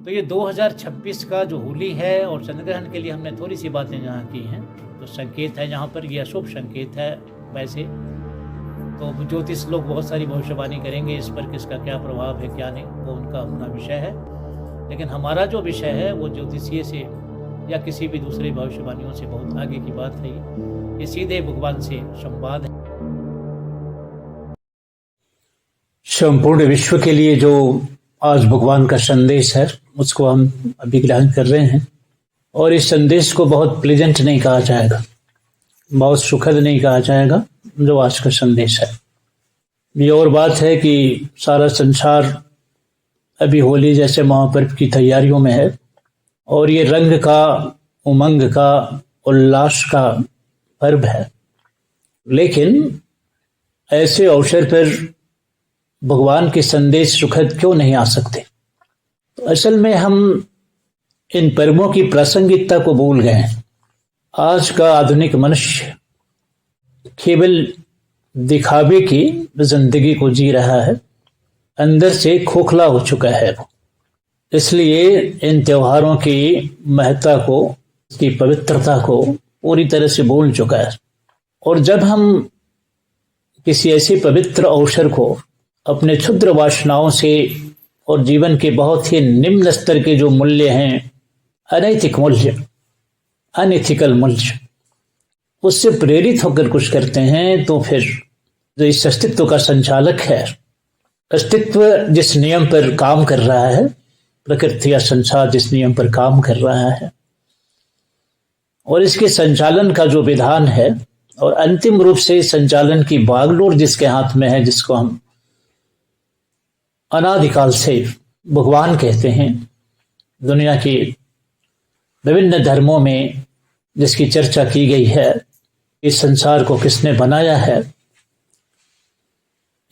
तो ये 2026 का जो होली है और चंद्रग्रहण के लिए हमने थोड़ी सी बातें यहाँ की हैं। तो संकेत है यहाँ पर, ये अशुभ संकेत है। वैसे तो ज्योतिष लोग बहुत सारी भविष्यवाणी करेंगे इस पर, किसका क्या प्रभाव है क्या नहीं, वो उनका अपना विषय है। लेकिन हमारा जो विषय है वो ज्योतिषीय से या किसी भी दूसरे भविष्यवाणियों से बहुत आगे की बात है। ये सीधे भगवान से संवाद है। संपूर्ण विश्व के लिए जो आज भगवान का संदेश है उसको हम अभी ग्रहण कर रहे हैं। और इस संदेश को बहुत प्लेजेंट नहीं कहा जाएगा, बहुत सुखद नहीं कहा जाएगा जो आज का संदेश है। ये और बात है कि सारा संसार अभी होली जैसे महापर्व की तैयारियों में है और ये रंग का, उमंग का, उल्लास का पर्व है। लेकिन ऐसे अवसर पर भगवान के संदेश सुखद क्यों नहीं आ सकते? तो असल में हम इन पर्वों की प्रासंगिकता को भूल गए हैं। आज का आधुनिक मनुष्य केवल दिखावे की जिंदगी को जी रहा है, अंदर से खोखला हो चुका है वो। इसलिए इन त्योहारों की महत्ता को, इसकी पवित्रता को पूरी तरह से भूल चुका है। और जब हम किसी ऐसे पवित्र अवसर को अपने क्षुद्र वासनाओं से और जीवन के बहुत ही निम्न स्तर के जो मूल्य हैं, अनैतिक मूल्य, अनएथिकल मूल्य, उससे प्रेरित होकर कुछ करते हैं, तो फिर जो इस अस्तित्व का संचालक है, अस्तित्व जिस नियम पर काम कर रहा है, प्रकृति या संसार जिस नियम पर काम कर रहा है और इसके संचालन का जो विधान है और अंतिम रूप से संचालन की बागडोर जिसके हाथ में है, जिसको हम अनादिकाल से भगवान कहते हैं, दुनिया के विभिन्न धर्मों में जिसकी चर्चा की गई है, इस संसार को किसने बनाया है,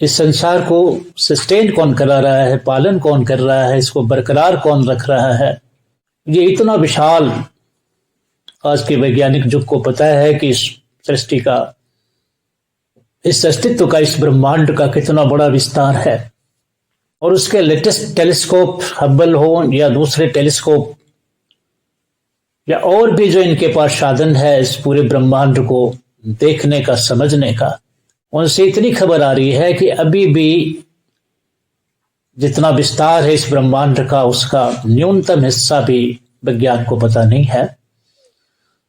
इस संसार को सस्टेन कौन करा रहा है, पालन कौन कर रहा है, इसको बरकरार कौन रख रहा है, ये इतना विशाल आज के वैज्ञानिक युग को पता है कि इस सृष्टि का, इस अस्तित्व का, इस ब्रह्मांड का कितना बड़ा विस्तार है। और उसके लेटेस्ट टेलीस्कोप, हब्बल हो या दूसरे टेलीस्कोप या और भी जो इनके पास साधन है इस पूरे ब्रह्मांड को देखने का, समझने का, उनसे इतनी खबर आ रही है कि अभी भी जितना विस्तार है इस ब्रह्मांड का, उसका न्यूनतम हिस्सा भी विज्ञान को पता नहीं है।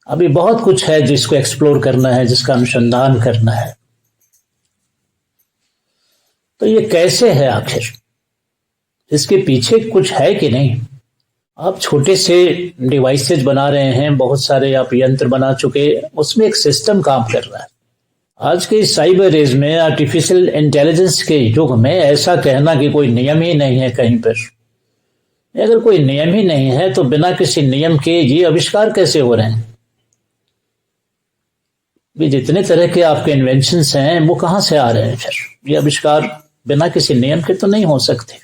अभी बहुत कुछ है जिसको एक्सप्लोर करना है, जिसका अनुसंधान करना है। तो ये कैसे है आखिर? इसके पीछे कुछ है कि नहीं? आप छोटे से डिवाइसेज बना रहे हैं, बहुत सारे आप यंत्र बना चुके, उसमें एक सिस्टम काम कर रहा है। आज के साइबर एज में, आर्टिफिशियल इंटेलिजेंस के युग में ऐसा कहना कि कोई नियम ही नहीं है कहीं पर, अगर कोई नियम ही नहीं है तो बिना किसी नियम के ये आविष्कार कैसे हो रहे हैं? भी जितने तरह के आपके इन्वेंशंस हैं वो कहाँ से आ रहे हैं? फिर ये आविष्कार बिना किसी नियम के तो नहीं हो सकते।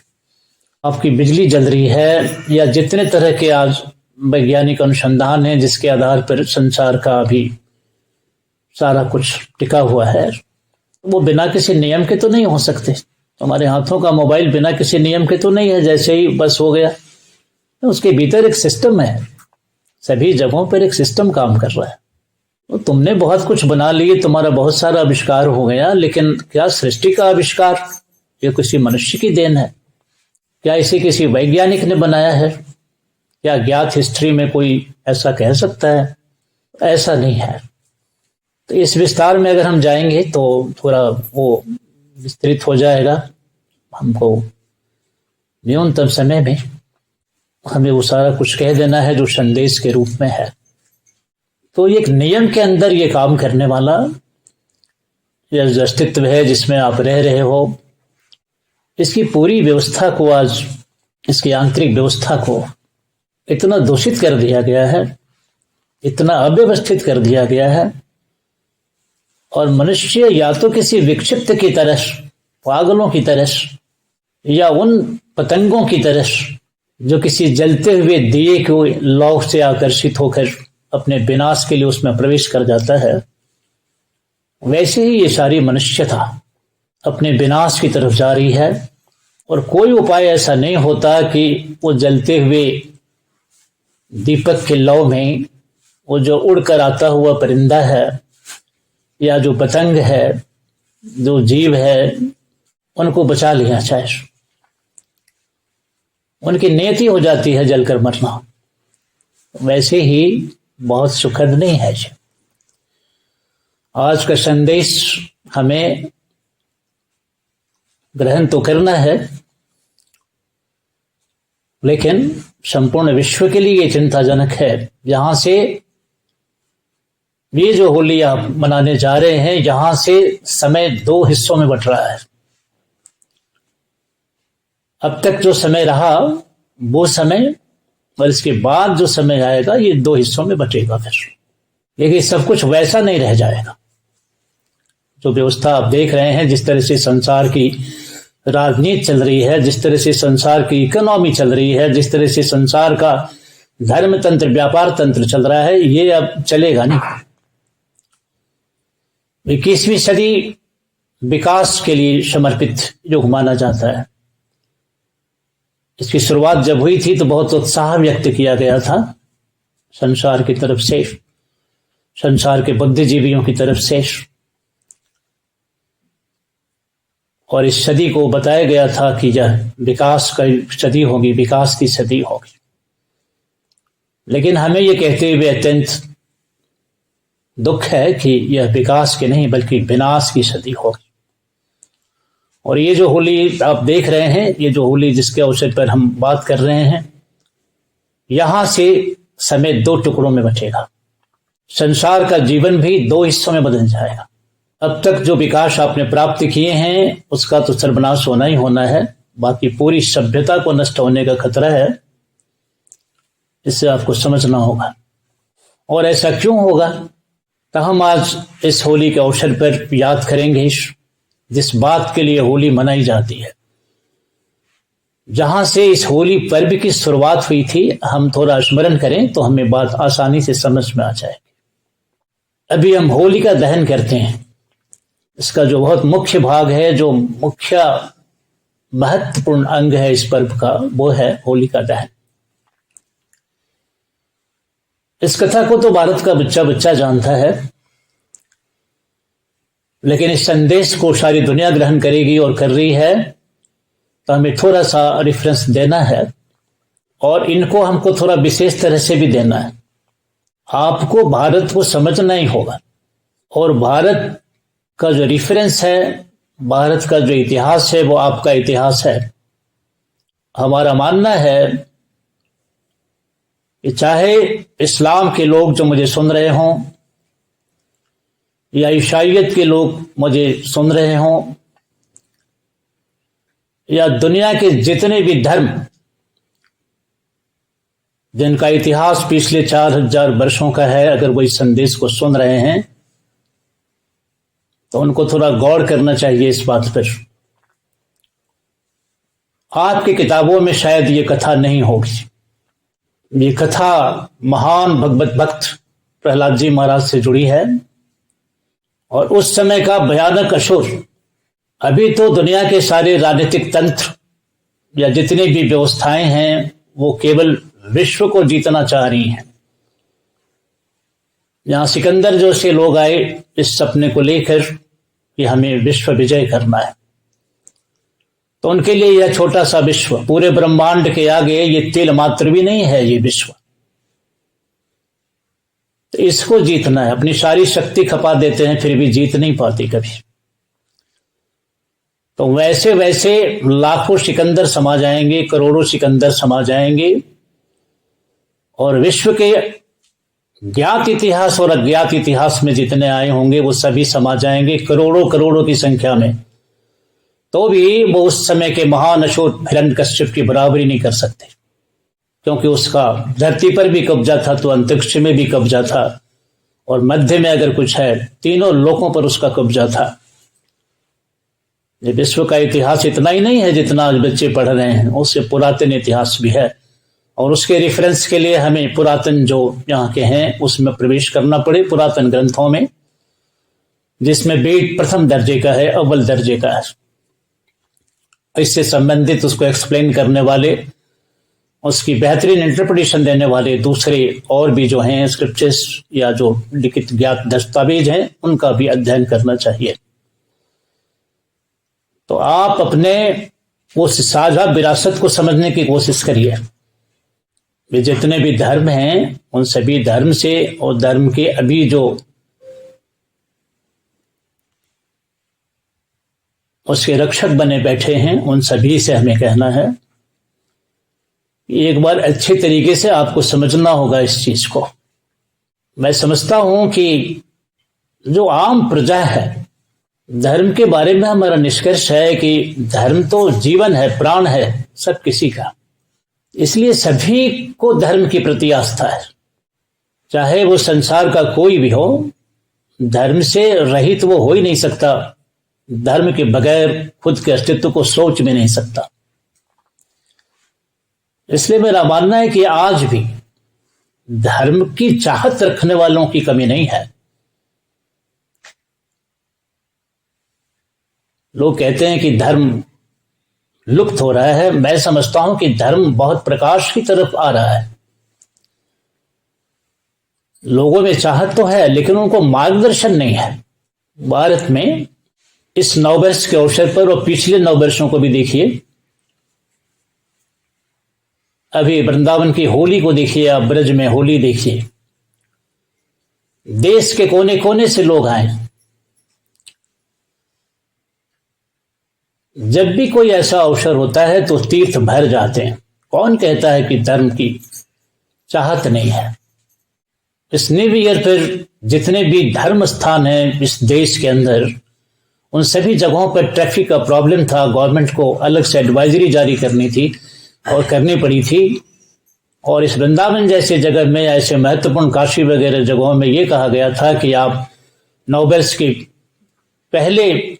आपकी बिजली जल रही है या जितने तरह के आज वैज्ञानिक अनुसंधान है जिसके आधार पर संसार का भी सारा कुछ टिका हुआ है, वो बिना किसी नियम के तो नहीं हो सकते। हमारे हाथों का मोबाइल बिना किसी नियम के तो नहीं है, जैसे ही बस हो गया। तो उसके भीतर एक सिस्टम है, सभी जगहों पर एक सिस्टम काम कर रहा है। तो तुमने बहुत कुछ बना लिए, तुम्हारा बहुत सारा आविष्कार हो गया, लेकिन क्या सृष्टि का आविष्कार ये किसी मनुष्य की देन है? क्या इसे किसी वैज्ञानिक ने बनाया है? क्या ज्ञात हिस्ट्री में कोई ऐसा कह सकता है? ऐसा नहीं है। तो इस विस्तार में अगर हम जाएंगे तो थोड़ा वो विस्तृत हो जाएगा। हमको न्यूनतम समय में हमें वो सारा कुछ कह देना है जो संदेश के रूप में है। तो एक नियम के अंदर ये काम करने वाला यह जो अस्तित्व है जिसमें आप रह रहे हो, इसकी पूरी व्यवस्था को, आज इसकी आंतरिक व्यवस्था को इतना दूषित कर दिया गया है, इतना अव्यवस्थित कर दिया गया है। और मनुष्य या तो किसी विक्षिप्त की तरह, पागलों की तरह, या उन पतंगों की तरह जो किसी जलते हुए दिए को लौ से आकर्षित होकर अपने विनाश के लिए उसमें प्रवेश कर जाता है, वैसे ही ये सारी मनुष्यता अपने विनाश की तरफ जा रही है। और कोई उपाय ऐसा नहीं होता कि वो जलते हुए दीपक के लौ में वो जो उड़कर आता हुआ परिंदा है या जो पतंग है, जो जीव है, उनको बचा लिया जाए। उनकी नियति हो जाती है जलकर मरना। वैसे ही बहुत सुखद नहीं है। आज का संदेश हमें ग्रहण तो करना है, लेकिन संपूर्ण विश्व के लिए ये चिंताजनक है। यहां से ये जो होली आप मनाने जा रहे हैं, यहां से समय 2 हिस्सों में बंट रहा है। अब तक जो समय रहा वो समय, और इसके बाद जो समय आएगा ये 2 हिस्सों में बटेगा फिर। लेकिन सब कुछ वैसा नहीं रह जाएगा। जो व्यवस्था आप देख रहे हैं, जिस तरह से संसार की राजनीति चल रही है, जिस तरह से संसार की इकोनॉमी चल रही है, जिस तरह से संसार का धर्म तंत्र, व्यापार तंत्र चल रहा है, ये अब चलेगा नहीं। 21वीं सदी विकास के लिए समर्पित युग माना जाता है। इसकी शुरुआत जब हुई थी तो बहुत उत्साह व्यक्त किया गया था संसार की तरफ से, संसार के बुद्धिजीवियों की तरफ से, और इस सदी को बताया गया था कि यह विकास की सदी होगी, विकास की सदी होगी। लेकिन हमें यह कहते हुए अत्यंत दुख है कि यह विकास की नहीं बल्कि विनाश की सदी होगी। और ये जो होली आप देख रहे हैं, ये जो होली जिसके अवसर पर हम बात कर रहे हैं, यहां से समय 2 टुकड़ों में बचेगा। संसार का जीवन भी 2 हिस्सों में बदल जाएगा। अब तक जो विकास आपने प्राप्त किए हैं उसका तो सर्वनाश होना ही होना है, बाकी पूरी सभ्यता को नष्ट होने का खतरा है। इससे आपको समझना होगा। और ऐसा क्यों होगा, तो हम आज इस होली के अवसर पर याद करेंगे जिस बात के लिए होली मनाई जाती है, जहां से इस होली पर्व की शुरुआत हुई थी। हम थोड़ा स्मरण करें तो हमें बात आसानी से समझ में आ जाएगी। अभी हम होली का दहन करते हैं। इसका जो बहुत मुख्य भाग है, जो मुख्य महत्वपूर्ण अंग है इस पर्व का, वो है होली का दहन। इस कथा को तो भारत का बच्चा बच्चा जानता है, लेकिन इस संदेश को सारी दुनिया ग्रहण करेगी और कर रही है, तो हमें थोड़ा सा रेफरेंस देना है और इनको हमको थोड़ा विशेष तरह से भी देना है। आपको भारत को समझना ही होगा और भारत का जो रेफरेंस है, भारत का जो इतिहास है, वो आपका इतिहास है। हमारा मानना है कि चाहे इस्लाम के लोग जो मुझे सुन रहे हों या ईसाईयत के लोग मुझे सुन रहे हों या दुनिया के जितने भी धर्म जिनका इतिहास पिछले 4000 वर्षों का है, अगर वो इस संदेश को सुन रहे हैं तो उनको थोड़ा गौर करना चाहिए इस बात पर। आपकी किताबों में शायद ये कथा नहीं होगी। ये कथा महान भगवत भक्त प्रहलाद जी महाराज से जुड़ी है और उस समय का भयानक असुर। अभी तो दुनिया के सारे राजनीतिक तंत्र या जितनी भी व्यवस्थाएं हैं वो केवल विश्व को जीतना चाह रही हैं। यहां सिकंदर जैसे लोग आए इस सपने को लेकर कि हमें विश्व विजय करना है, तो उनके लिए यह छोटा सा विश्व पूरे ब्रह्मांड के आगे ये तिल मात्र भी नहीं है। ये विश्व, तो इसको जीतना है। अपनी सारी शक्ति खपा देते हैं फिर भी जीत नहीं पाती कभी। तो वैसे वैसे लाखों सिकंदर समा जाएंगे, करोड़ों सिकंदर समा जाएंगे और विश्व के ज्ञात इतिहास और अज्ञात इतिहास में जितने आए होंगे वो सभी समा जाएंगे करोड़ों करोड़ों की संख्या में। तो भी वो उस समय के महान असुर हिरण्यकश्यप की बराबरी नहीं कर सकते, क्योंकि उसका धरती पर भी कब्जा था तो अंतरिक्ष में भी कब्जा था और मध्य में अगर कुछ है तीनों लोकों पर उसका कब्जा था। ये विश्व का इतिहास इतना ही नहीं है जितना आज बच्चे पढ़ रहे हैं, उससे पुरातन इतिहास भी है और उसके रेफरेंस के लिए हमें पुरातन जो यहाँ के हैं उसमें प्रवेश करना पड़े, पुरातन ग्रंथों में, जिसमें वेद प्रथम दर्जे का है, अव्वल दर्जे का है। इससे संबंधित उसको एक्सप्लेन करने वाले, उसकी बेहतरीन इंटरप्रिटेशन देने वाले दूसरे और भी जो हैं स्क्रिप्चर्स या जो लिखित ज्ञात दस्तावेज हैं, उनका भी अध्ययन करना चाहिए। तो आप अपने उस साझा विरासत को समझने की कोशिश करिए। वे जितने भी धर्म हैं, उन सभी धर्म से और धर्म के अभी जो उसके रक्षक बने बैठे हैं, उन सभी से हमें कहना है कि एक बार अच्छे तरीके से आपको समझना होगा इस चीज को। मैं समझता हूं कि जो आम प्रजा है, धर्म के बारे में हमारा निष्कर्ष है कि धर्म तो जीवन है, प्राण है सब किसी का। इसलिए सभी को धर्म के प्रति आस्था है, चाहे वो संसार का कोई भी हो। धर्म से रहित वो हो ही नहीं सकता, धर्म के बगैर खुद के अस्तित्व को सोच भी नहीं सकता। इसलिए मेरा मानना है कि आज भी धर्म की चाहत रखने वालों की कमी नहीं है। लोग कहते हैं कि धर्म लुप्त हो रहा है। मैं समझता हूं कि धर्म बहुत प्रकाश की तरफ आ रहा है। लोगों में चाहत तो है, लेकिन उनको मार्गदर्शन नहीं है। भारत में इस नववर्ष के अवसर पर और पिछले नववर्षों को भी देखिए, अभी वृंदावन की होली को देखिए, आप ब्रज में होली देखिए, देश के कोने कोने से लोग आए। जब भी कोई ऐसा अवसर होता है तो तीर्थ भर जाते हैं। कौन कहता है कि धर्म की चाहत नहीं है? इस न्यू ईयर पर जितने भी धर्म स्थान हैं इस देश के अंदर, उन सभी जगहों पर ट्रैफिक का प्रॉब्लम था। गवर्नमेंट को अलग से एडवाइजरी जारी करनी थी और करनी पड़ी थी। और इस वृंदावन जैसे जगह में, ऐसे महत्वपूर्ण काशी वगैरह जगहों में ये कहा गया था कि आप नववर्ष के पहले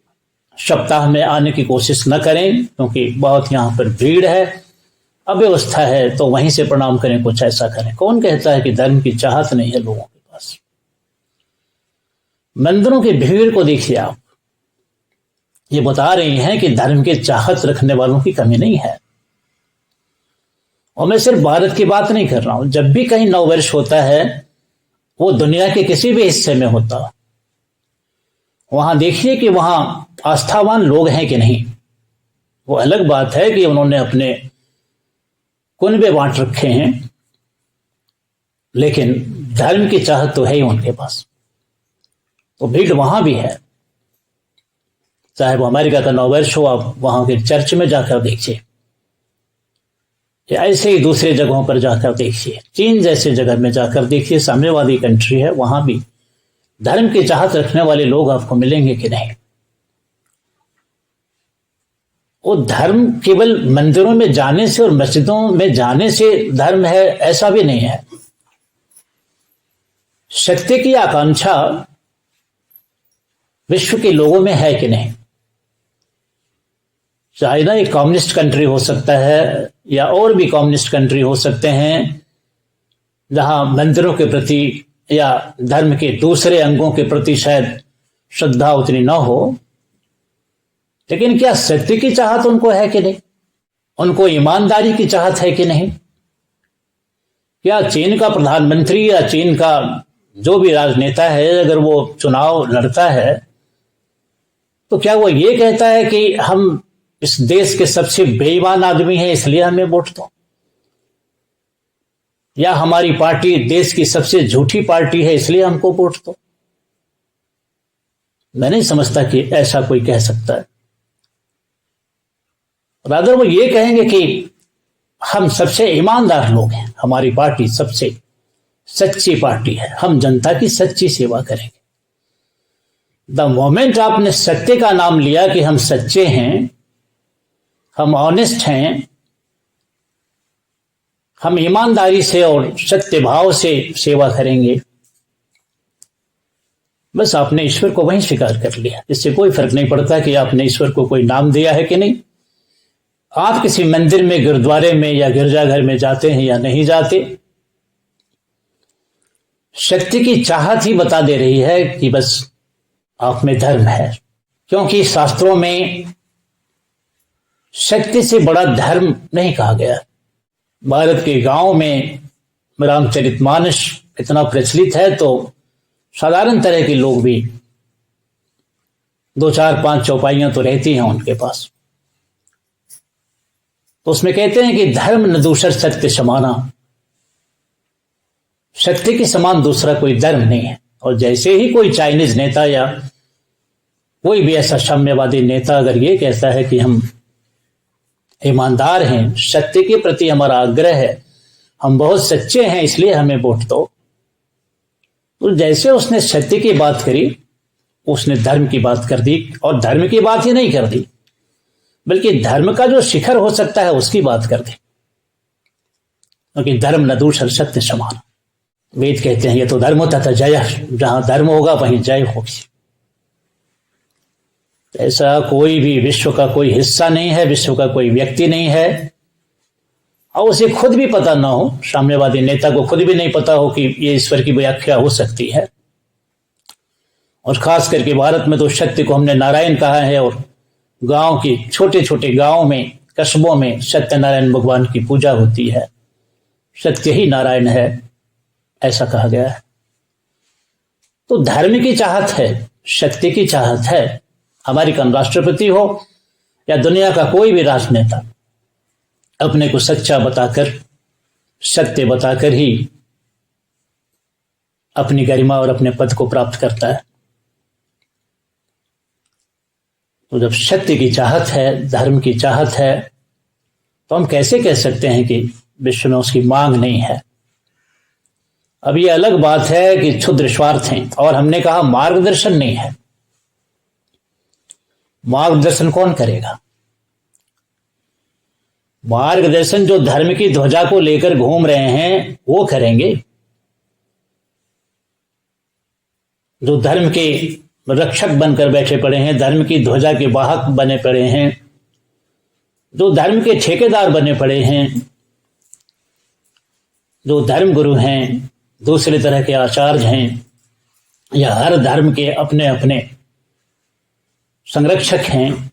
सप्ताह में आने की कोशिश न करें, क्योंकि बहुत यहाँ पर भीड़ है, अव्यवस्था है, तो वहीं से प्रणाम करें, कुछ ऐसा करें। कौन कहता है कि धर्म की चाहत नहीं है लोगों के पास? मंदिरों की भीड़ को देखिए आप, ये बता रही हैं कि धर्म के चाहत रखने वालों की कमी नहीं है। और मैं सिर्फ भारत की बात नहीं कर रहा हूं। जब भी कहीं नववर्ष होता है, वो दुनिया के किसी भी हिस्से में होता, वहां देखिए कि वहां आस्थावान लोग हैं कि नहीं। वो अलग बात है कि उन्होंने अपने कुनबे बांट रखे हैं, लेकिन धर्म की चाहत तो है ही उनके पास। तो भीड़ वहां भी है, चाहे वो अमेरिका का नववर्ष हो, आप वहां के चर्च में जाकर देखिए, या ऐसे ही दूसरे जगहों पर जाकर देखिए, चीन जैसे जगह में जाकर देखिए, साम्यवादी कंट्री है, वहां भी धर्म की चाहत रखने वाले लोग आपको मिलेंगे कि नहीं। वो धर्म केवल मंदिरों में जाने से और मस्जिदों में जाने से धर्म है, ऐसा भी नहीं है। सत्य की आकांक्षा विश्व के लोगों में है कि नहीं। चाइना एक कम्युनिस्ट कंट्री हो सकता है, या और भी कम्युनिस्ट कंट्री हो सकते हैं, जहां मंदिरों के प्रति या धर्म के दूसरे अंगों के प्रति शायद श्रद्धा उतनी न हो, लेकिन क्या सत्य की चाहत उनको है कि नहीं? उनको ईमानदारी की चाहत है कि नहीं? क्या चीन का प्रधानमंत्री या चीन का जो भी राजनेता है, अगर वो चुनाव लड़ता है, तो क्या वो ये कहता है कि हम इस देश के सबसे बेईमान आदमी हैं इसलिए हमें वोट दो, या हमारी पार्टी देश की सबसे झूठी पार्टी है इसलिए हमको वोट दो? मैं नहीं समझता कि ऐसा कोई कह सकता है। रादर वो ये कहेंगे कि हम सबसे ईमानदार लोग हैं, हमारी पार्टी सबसे सच्ची पार्टी है, हम जनता की सच्ची सेवा करेंगे। द मोमेंट आपने सत्य का नाम लिया कि हम सच्चे हैं, हम ऑनेस्ट हैं, हम ईमानदारी से और सत्य भाव से सेवा करेंगे, बस आपने ईश्वर को वहीं स्वीकार कर लिया। इससे कोई फर्क नहीं पड़ता कि आपने ईश्वर को कोई नाम दिया है कि नहीं। आप किसी मंदिर में, गुरुद्वारे में या गिरजाघर में जाते हैं या नहीं जाते, शक्ति की चाहत ही बता दे रही है कि बस आप में धर्म है। क्योंकि शास्त्रों में शक्ति से बड़ा धर्म नहीं कहा गया। भारत के गांव में रामचरितमानस इतना प्रचलित है तो साधारण तरह के लोग भी 2-4-5 चौपाइयां तो रहती हैं उनके पास। तो उसमें कहते हैं कि धर्म न दूसर सत्य समाना, सत्य के समान दूसरा कोई धर्म नहीं है। और जैसे ही कोई चाइनीज नेता या कोई भी ऐसा साम्यवादी नेता अगर ये कहता है कि हम ईमानदार हैं, सत्य के प्रति हमारा आग्रह है, हम बहुत सच्चे हैं इसलिए हमें वोट दो, तो जैसे उसने सत्य की बात करी उसने धर्म की बात कर दी। और धर्म की बात ही नहीं कर दी बल्कि धर्म का जो शिखर हो सकता है उसकी बात कर दी, क्योंकि धर्म न दूसर सत्य समान। वेद कहते हैं ये तो धर्म होता था जय, जहां धर्म होगा वहीं जय होगी। ऐसा कोई भी विश्व का कोई हिस्सा नहीं है, विश्व का कोई व्यक्ति नहीं है, और उसे खुद भी पता ना हो, साम्यवादी नेता को खुद भी नहीं पता हो कि ये ईश्वर की व्याख्या हो सकती है। और खास करके भारत में तो सत्य को हमने नारायण कहा है, और गांव की छोटे छोटे गांव में, कस्बों में सत्यनारायण भगवान की पूजा होती है। सत्य ही नारायण है ऐसा कहा गया है। तो धर्म की चाहत है, शक्ति की चाहत है। अमेरिकन राष्ट्रपति हो या दुनिया का कोई भी राजनेता अपने को सच्चा बताकर, सत्य बताकर ही अपनी गरिमा और अपने पद को प्राप्त करता है। तो जब सत्य की चाहत है, धर्म की चाहत है, तो हम कैसे कह सकते हैं कि विश्व में उसकी मांग नहीं है। अब ये अलग बात है कि क्षुद्र स्वार्थ हैं, और हमने कहा मार्गदर्शन नहीं है। मार्गदर्शन कौन करेगा? मार्गदर्शन जो धर्म की ध्वजा को लेकर घूम रहे हैं वो करेंगे, जो धर्म के रक्षक बनकर बैठे पड़े हैं, धर्म की ध्वजा के वाहक बने पड़े हैं, जो धर्म के ठेकेदार बने पड़े हैं, जो धर्म गुरु हैं, दूसरे तरह के आचार्य हैं, या हर धर्म के अपने अपने संरक्षक हैं,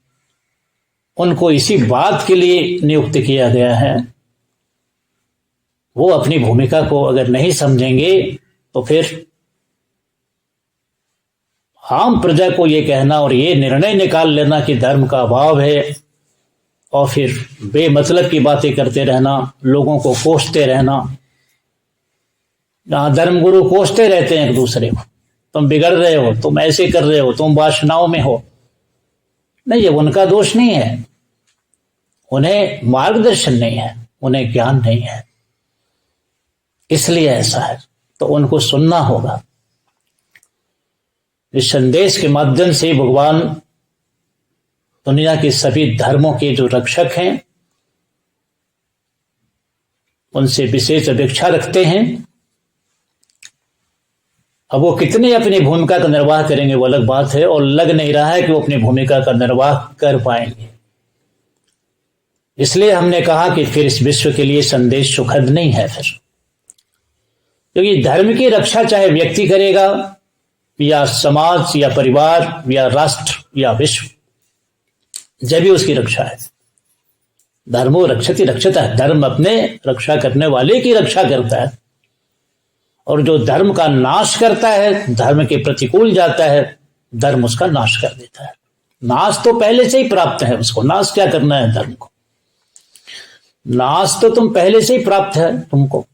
उनको इसी बात के लिए नियुक्त किया गया है। वो अपनी भूमिका को अगर नहीं समझेंगे तो फिर आम प्रजा को ये कहना और ये निर्णय निकाल लेना कि धर्म का अभाव है, और फिर बेमतलब की बातें करते रहना, लोगों को कोसते रहना। जहां धर्मगुरु कोसते रहते हैं एक दूसरे को, तुम बिगड़ रहे हो, तुम ऐसे कर रहे हो, तुम वासनाओं में हो, नहीं, ये उनका दोष नहीं है, उन्हें मार्गदर्शन नहीं है, उन्हें ज्ञान नहीं है, इसलिए ऐसा है। तो उनको सुनना होगा। इस संदेश के माध्यम से भगवान दुनिया के सभी धर्मों के जो रक्षक हैं उनसे विशेष अपेक्षा रखते हैं। अब वो कितने अपनी भूमिका का निर्वाह करेंगे वो अलग बात है, और लग नहीं रहा है कि वो अपनी भूमिका का निर्वाह कर पाएंगे। इसलिए हमने कहा कि फिर इस विश्व के लिए संदेश सुखद नहीं है फिर, क्योंकि धर्म की रक्षा चाहे व्यक्ति करेगा या समाज या परिवार या राष्ट्र या विश्व, जब भी उसकी रक्षा है। धर्मो रक्षति रक्षता है, धर्म अपने रक्षा करने वाले की रक्षा करता है, और जो धर्म का नाश करता है, धर्म के प्रतिकूल जाता है, धर्म उसका नाश कर देता है। नाश तो पहले से ही प्राप्त है, उसको नाश क्या करना है? धर्म को नाश तो तुम पहले से ही प्राप्त है तुमको,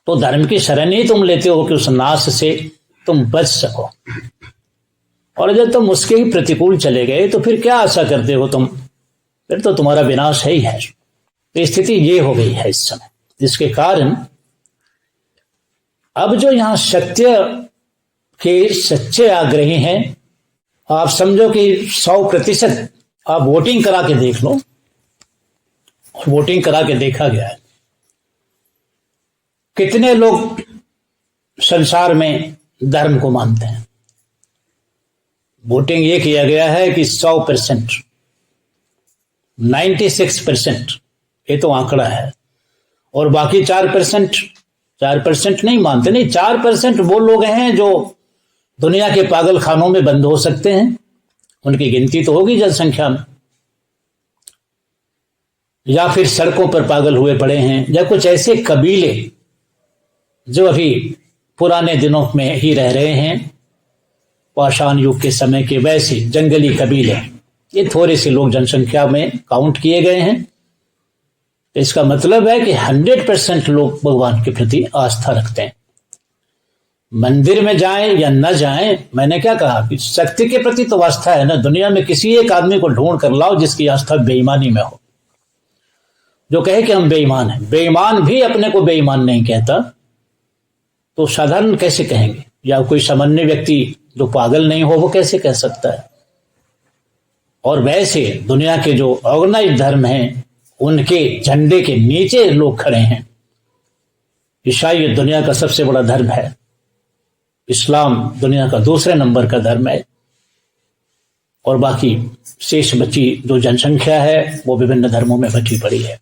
तो धर्म की शरण ही तुम लेते हो कि उस नाश से तुम बच सको। और जब तुम उसके ही प्रतिकूल चले गए तो फिर क्या आशा करते हो तुम? फिर तो तुम्हारा विनाश है ही है। तो स्थिति ये हो गई है इस समय, जिसके कारण अब जो यहां सत्य के सच्चे आग्रही हैं, आप समझो कि 100% आप वोटिंग करा के देख लो, और वोटिंग करा के देखा गया है कितने लोग संसार में धर्म को मानते हैं। वोटिंग ये किया गया है कि 100%, 96% ये तो आंकड़ा है, और बाकी 4% नहीं मानते। नहीं, 4% वो लोग हैं जो दुनिया के पागल खानों में बंद हो सकते हैं, उनकी गिनती तो होगी जनसंख्या में, या फिर सड़कों पर पागल हुए पड़े हैं, या कुछ ऐसे कबीले जो अभी पुराने दिनों में ही रह रहे हैं, पाषाण युग के समय के वैसे जंगली कबीले, ये थोड़े से लोग जनसंख्या में काउंट किए गए हैं। इसका मतलब है कि 100% लोग भगवान के प्रति आस्था रखते हैं। मंदिर में जाएं या न जाएं, मैंने क्या कहा कि शक्ति के प्रति तो आस्था है ना। दुनिया में किसी एक आदमी को ढूंढ कर लाओ जिसकी आस्था बेईमानी में हो, जो कहे कि हम बेईमान हैं। बेईमान भी अपने को बेईमान नहीं कहता, तो साधारण कैसे कहेंगे? या कोई सामान्य व्यक्ति जो पागल नहीं हो वो कैसे कह सकता है? और वैसे दुनिया के जो ऑर्गेनाइज धर्म हैं उनके झंडे के नीचे लोग खड़े हैं। ईसाई दुनिया का सबसे बड़ा धर्म है, इस्लाम दुनिया का दूसरे नंबर का धर्म है, और बाकी शेष बची जो जनसंख्या है वो विभिन्न धर्मों में बची पड़ी है।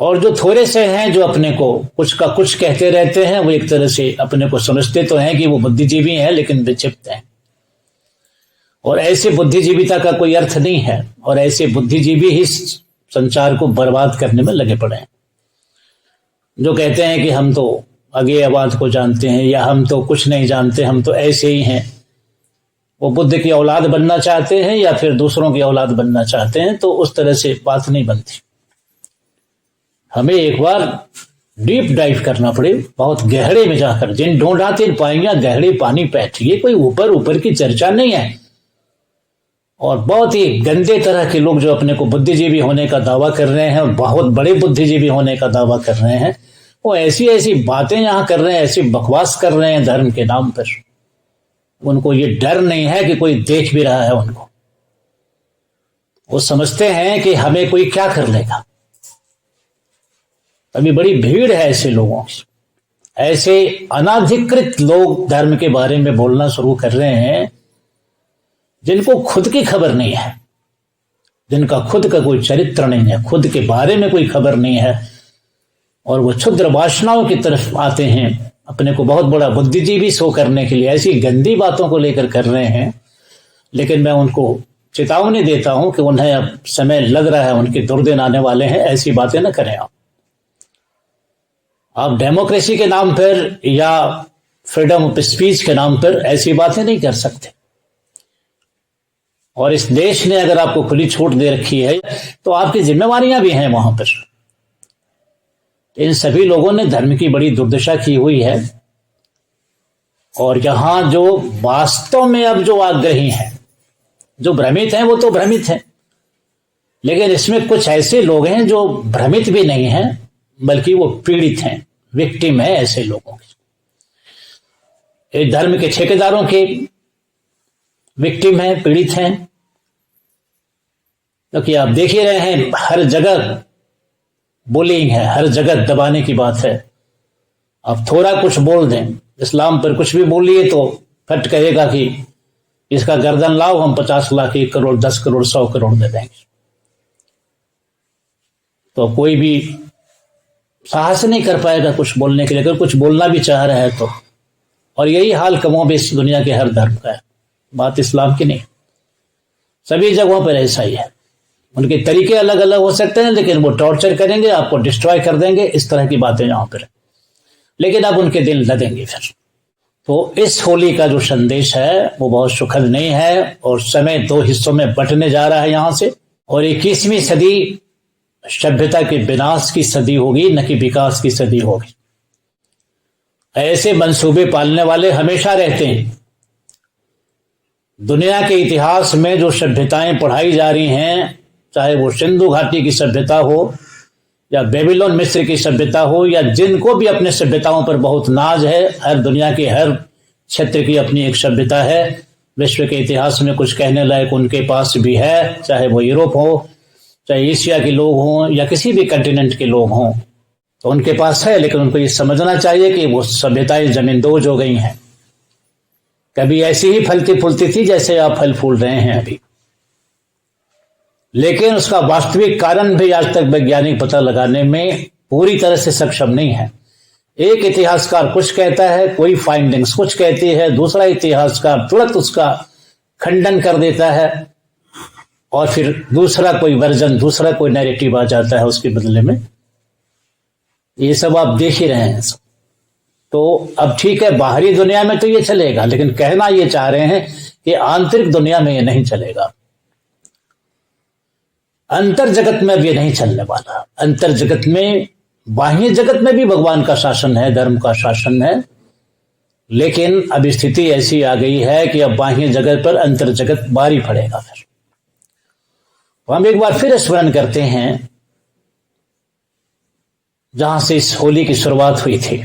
और जो थोड़े से हैं जो अपने को कुछ का कुछ कहते रहते हैं, वो एक तरह से अपने को समझते तो हैं कि वो बुद्धिजीवी हैं, लेकिन विक्षिप्त हैं। और ऐसे बुद्धिजीविता का कोई अर्थ नहीं है, और ऐसे बुद्धिजीवी ही संसार को बर्बाद करने में लगे पड़े हैं। जो कहते हैं कि हम तो अज्ञेयवाद को जानते हैं, या हम तो कुछ नहीं जानते, हम तो ऐसे ही हैं, वो बुद्ध की औलाद बनना चाहते हैं या फिर दूसरों की औलाद बनना चाहते हैं, तो उस तरह से बात नहीं बनती। हमें एक बार डीप डाइव करना पड़े, बहुत गहरे में जाकर। जिन ढूंढा तिन पाएंगे गहरे पानी पैठी। ये कोई ऊपर ऊपर की चर्चा नहीं है। और बहुत ही गंदे तरह के लोग जो अपने को बुद्धिजीवी होने का दावा कर रहे हैं, बहुत बड़े बुद्धिजीवी होने का दावा कर रहे हैं, वो ऐसी ऐसी बातें यहां कर रहे हैं, ऐसी बकवास कर रहे हैं धर्म के नाम पर। उनको ये डर नहीं है कि कोई देख भी रहा है उनको। वो समझते हैं कि हमें कोई क्या कर लेगा। अभी बड़ी भीड़ है ऐसे लोगों की। ऐसे अनाधिकृत लोग धर्म के बारे में बोलना शुरू कर रहे हैं जिनको खुद की खबर नहीं है, जिनका खुद का कोई चरित्र नहीं है, खुद के बारे में कोई खबर नहीं है, और वो क्षुद्र वासनाओं की तरफ आते हैं, अपने को बहुत बड़ा बुद्धिजीवी शो करने के लिए ऐसी गंदी बातों को लेकर कर रहे हैं। लेकिन मैं उनको चेतावनी देता हूं कि उन्हें अब समय लग रहा है, उनके दुर्दिन आने वाले हैं। ऐसी बातें न करें। आप डेमोक्रेसी के नाम पर या फ्रीडम ऑफ स्पीच के नाम पर ऐसी बातें नहीं कर सकते। और इस देश ने अगर आपको खुली छूट दे रखी है तो आपकी जिम्मेवारियां भी हैं वहां पर। इन सभी लोगों ने धर्म की बड़ी दुर्दशा की हुई है। और यहां जो वास्तव में अब जो आग्रही हैं, जो भ्रमित हैं, वो तो भ्रमित हैं, लेकिन इसमें कुछ ऐसे लोग हैं जो भ्रमित भी नहीं हैं बल्कि वो पीड़ित हैं, विक्टिम है ऐसे लोगों की। धर्म के ठेकेदारों के विक्टिम हैं, पीड़ित हैं। क्योंकि आप देख ही रहे हैं हर जगह बुलिंग है, हर जगह दबाने की बात है। आप थोड़ा कुछ बोल दें, इस्लाम पर कुछ भी बोलिए तो फट कहेगा कि इसका गर्दन लाओ, हम 50 लाख, 1 करोड़, 10 करोड़, 100 करोड़ दे देंगे। तो कोई भी साहस नहीं कर पाएगा कुछ बोलने के लिए, अगर कुछ बोलना भी चाह रहा है तो। और यही हाल कमोबेश दुनिया के हर धर्म का है, बात इस्लाम की नहीं। सभी जगहों पर ऐसा ही है। उनके तरीके अलग अलग हो सकते हैं, लेकिन वो टॉर्चर करेंगे, आपको डिस्ट्रॉय कर देंगे, इस तरह की बातें यहां पर। लेकिन अब उनके दिल लदेंगे फिर। तो इस होली का जो संदेश है वो बहुत सुखद नहीं है, और समय 2 हिस्सों में बंटने जा रहा है यहां से। और 21वीं सदी सभ्यता के विनाश की सदी होगी, न कि विकास की सदी होगी। ऐसे मंसूबे पालने वाले हमेशा रहते हैं। दुनिया के इतिहास में जो सभ्यताएं पढ़ाई जा रही हैं, चाहे वो सिंधु घाटी की सभ्यता हो या बेबीलोन मिस्र की सभ्यता हो, या जिनको भी अपने सभ्यताओं पर बहुत नाज है, हर दुनिया के हर क्षेत्र की अपनी एक सभ्यता है। विश्व के इतिहास में कुछ कहने लायक उनके पास भी है, चाहे वो यूरोप हो, चाहे एशिया के लोग हों, या किसी भी कंटिनेंट के लोग हों, तो उनके पास है। लेकिन उनको ये समझना चाहिए कि वो सभ्यताएं जमींदोज हो गई हैं। कभी ऐसी ही फलती फूलती थी जैसे आप फल फूल रहे हैं अभी, लेकिन उसका वास्तविक कारण भी आज तक वैज्ञानिक पता लगाने में पूरी तरह से सक्षम नहीं है। एक इतिहासकार कुछ कहता है, कोई फाइंडिंग्स कुछ कहती है, दूसरा इतिहासकार तुरंत उसका खंडन कर देता है, और फिर दूसरा कोई वर्जन, दूसरा कोई नैरेटिव आ जाता है उसके बदले में। ये सब आप देख ही रहे हैं। तो अब ठीक है, बाहरी दुनिया में तो ये चलेगा, लेकिन कहना ये चाह रहे हैं कि आंतरिक दुनिया में ये नहीं चलेगा। अंतर जगत में अब ये नहीं चलने वाला। अंतर जगत में, बाह्य जगत में भी भगवान का शासन है, धर्म का शासन है, लेकिन अब स्थिति ऐसी आ गई है कि अब बाह्य जगत पर अंतर जगत भारी पड़ेगा। फिर तो हम एक बार फिर स्मरण करते हैं जहां से इस होली की शुरुआत हुई थी,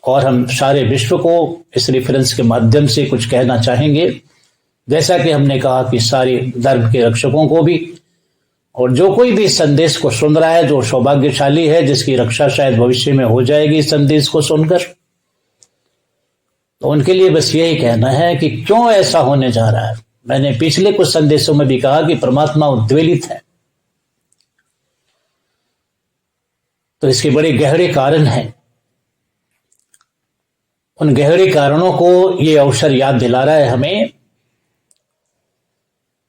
और हम सारे विश्व को इस रेफरेंस के माध्यम से कुछ कहना चाहेंगे। जैसा कि हमने कहा कि सारे धर्म के रक्षकों को भी, और जो कोई भी इस संदेश को सुन रहा है, जो सौभाग्यशाली है, जिसकी रक्षा शायद भविष्य में हो जाएगी इस संदेश को सुनकर, तो उनके लिए बस यही कहना है कि क्यों ऐसा होने जा रहा है। मैंने पिछले कुछ संदेशों में भी कहा कि परमात्मा उद्वेलित है, तो इसके बड़े गहरे कारण हैं। उन गहरे कारणों को ये अवसर याद दिला रहा है हमें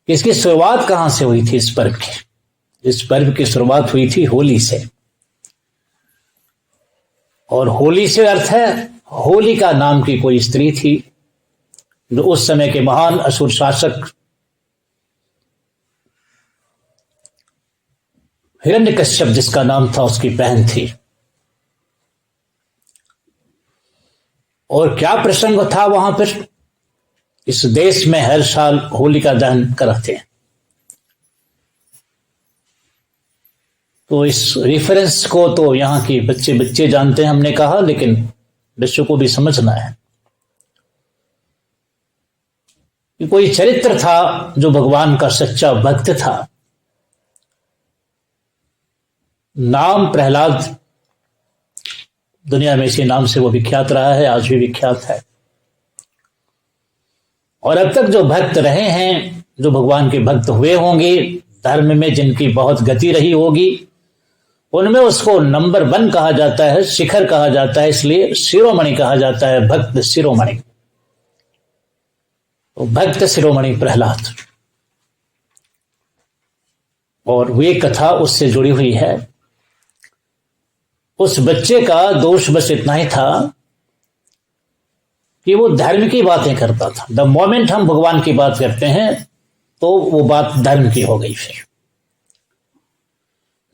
कि इसकी शुरुआत कहां से हुई थी। इस पर्व की, इस पर्व की शुरुआत हुई थी होली से, और होली से अर्थ है होलिका नाम की कोई स्त्री थी जो उस समय के महान असुर शासक हिरण्यकश्यप जिसका नाम था, उसकी बहन थी। और क्या प्रसंग था वहां पर। इस देश में हर साल होलिका दहन कराते हैं, तो इस रेफरेंस को तो यहाँ के बच्चे बच्चे जानते हैं हमने कहा, लेकिन विश्व को भी समझना है कि कोई चरित्र था जो भगवान का सच्चा भक्त था, नाम प्रहलाद, दुनिया में इसी नाम से वो विख्यात रहा है, आज भी विख्यात है। और अब तक जो भक्त रहे हैं, जो भगवान के भक्त हुए होंगे, धर्म में जिनकी बहुत गति रही होगी, उनमें उसको नंबर 1 कहा जाता है, शिखर कहा जाता है, इसलिए शिरोमणि कहा जाता है, भक्त शिरोमणि। तो भक्त शिरोमणि प्रहलाद, और वे कथा उससे जुड़ी हुई है। उस बच्चे का दोष बस इतना ही था कि वो धर्म की बातें करता था। द मोमेंट हम भगवान की बात करते हैं तो वो बात धर्म की हो गई। फिर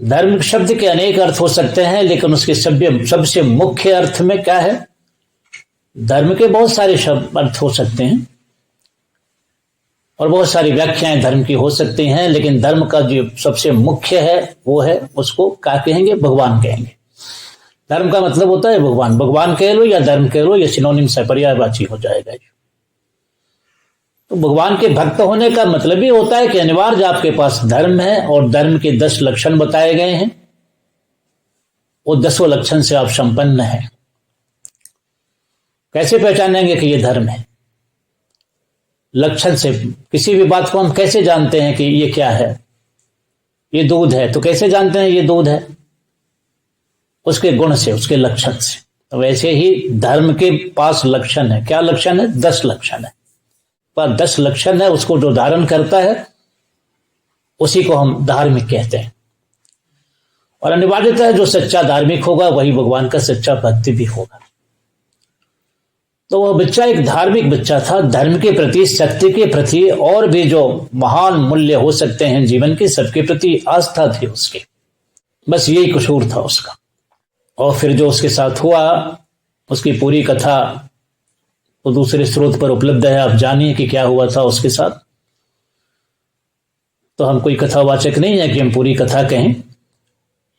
धर्म शब्द के अनेक अर्थ हो सकते हैं, लेकिन उसके सबसे मुख्य अर्थ में क्या है। धर्म के बहुत सारे शब्द अर्थ हो सकते हैं और बहुत सारी व्याख्याएं धर्म की हो सकती हैं, लेकिन धर्म का जो सबसे मुख्य है वो है, उसको क्या कहेंगे, भगवान कहेंगे। धर्म का मतलब होता है भगवान। भगवान कह लो या धर्म कह लो, ये सिनोनिम से पर्यायवाची हो जाएगा। तो भगवान के भक्त होने का मतलब ही होता है कि अनिवार्य आपके पास धर्म है, और धर्म के 10 लक्षण बताए गए हैं, वो 10 लक्षण से आप संपन्न हैं। कैसे पहचानेंगे कि ये धर्म है? लक्षण से। किसी भी बात को हम कैसे जानते हैं कि ये क्या है? ये दूध है, तो कैसे जानते हैं ये दूध है? उसके गुण से, उसके लक्षण से। तो वैसे ही धर्म के पास लक्षण है। क्या लक्षण है? 10 लक्षण है। पर 10 लक्षण है, उसको जो धारण करता है उसी को हम धार्मिक कहते हैं। और अनिवार्यता है जो सच्चा धार्मिक होगा वही भगवान का सच्चा भक्त भी होगा। तो वह बच्चा एक धार्मिक बच्चा था, धर्म के प्रति, सत्य के प्रति, और भी जो महान मूल्य हो सकते हैं जीवन के, सबके प्रति आस्था थी उसकी। बस यही कसूर था उसका। और फिर जो उसके साथ हुआ, उसकी पूरी कथा तो दूसरे स्रोत पर उपलब्ध है, आप जानिए कि क्या हुआ था उसके साथ। तो हम कोई कथावाचक नहीं है कि हम पूरी कथा कहें,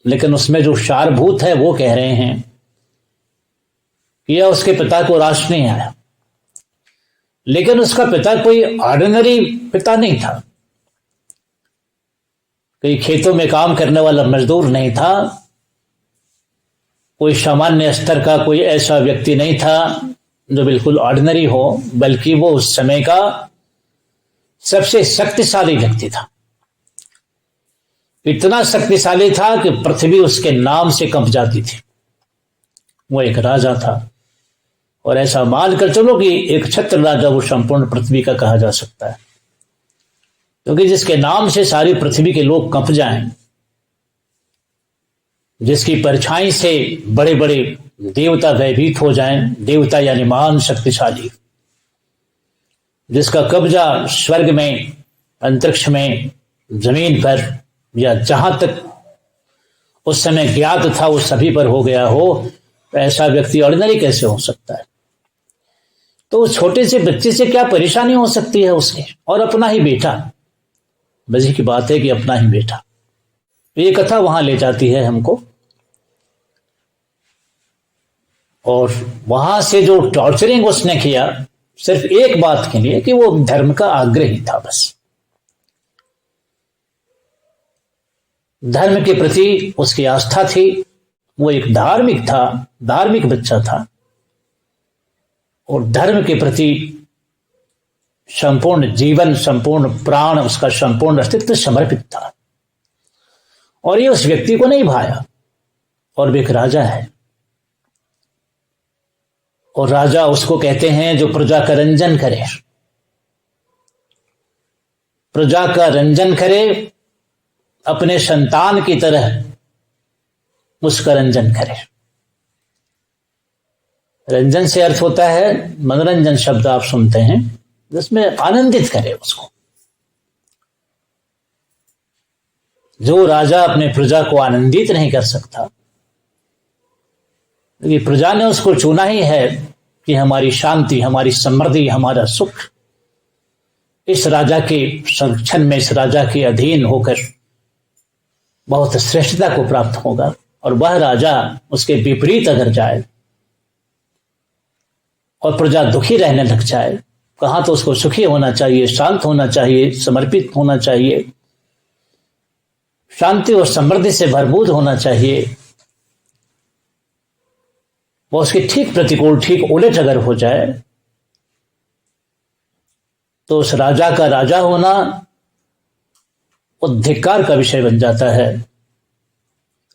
लेकिन उसमें जो सारभूत है वो कह रहे हैं कि यह उसके पिता को रास नहीं आया। लेकिन उसका पिता कोई ऑर्डिनरी पिता नहीं था, कोई खेतों में काम करने वाला मजदूर नहीं था, कोई सामान्य स्तर का कोई ऐसा व्यक्ति नहीं था जो बिल्कुल ऑर्डिनरी हो, बल्कि वो उस समय का सबसे शक्तिशाली व्यक्ति था। इतना शक्तिशाली था कि पृथ्वी उसके नाम से कंप जाती थी। वो एक राजा था, और ऐसा मान कर चलो कि एक छत्र राजा वो संपूर्ण पृथ्वी का कहा जा सकता है। क्योंकि जिसके नाम से सारी पृथ्वी के लोग कंप जाएं, जिसकी परछाई से बड़े बड़े देवता भयभीत हो जाएं, देवता यानी महान शक्तिशाली, जिसका कब्जा स्वर्ग में, अंतरिक्ष में, जमीन पर या जहां तक उस समय ज्ञात था उस सभी पर हो गया हो, ऐसा व्यक्ति ऑर्डिनरी कैसे हो सकता है? तो उस छोटे से बच्चे से क्या परेशानी हो सकती है उसके, और अपना ही बेटा। मजे की बात है कि अपना ही बेटा। ये कथा वहां ले जाती है हमको, और वहां से जो टॉर्चरिंग उसने किया सिर्फ एक बात के लिए कि वो धर्म का आग्रही था, बस धर्म के प्रति उसकी आस्था थी, वो एक धार्मिक था, धार्मिक बच्चा था, और धर्म के प्रति संपूर्ण जीवन, संपूर्ण प्राण, उसका संपूर्ण अस्तित्व समर्पित था। और ये उस व्यक्ति को नहीं भाया, और वे एक राजा है, और राजा उसको कहते हैं जो प्रजा का रंजन करे, प्रजा का रंजन करे, अपने संतान की तरह उसका रंजन करे। रंजन से अर्थ होता है, मनोरंजन शब्द आप सुनते हैं, जिसमें आनंदित करे उसको। जो राजा अपने प्रजा को आनंदित नहीं कर सकता, ये प्रजा ने उसको चुना ही है कि हमारी शांति, हमारी समृद्धि, हमारा सुख इस राजा के संरक्षण में, इस राजा के अधीन होकर बहुत श्रेष्ठता को प्राप्त होगा। और वह राजा उसके विपरीत अगर जाए और प्रजा दुखी रहने लग जाए, कहां तो उसको सुखी होना चाहिए, शांत होना चाहिए, समर्पित होना चाहिए, शांति और समृद्धि से भरपूर होना चाहिए। वो उसके ठीक प्रतिकूल, ठीक उलट अगर हो जाए, तो उस राजा का राजा होना धिक्कार का विषय बन जाता है,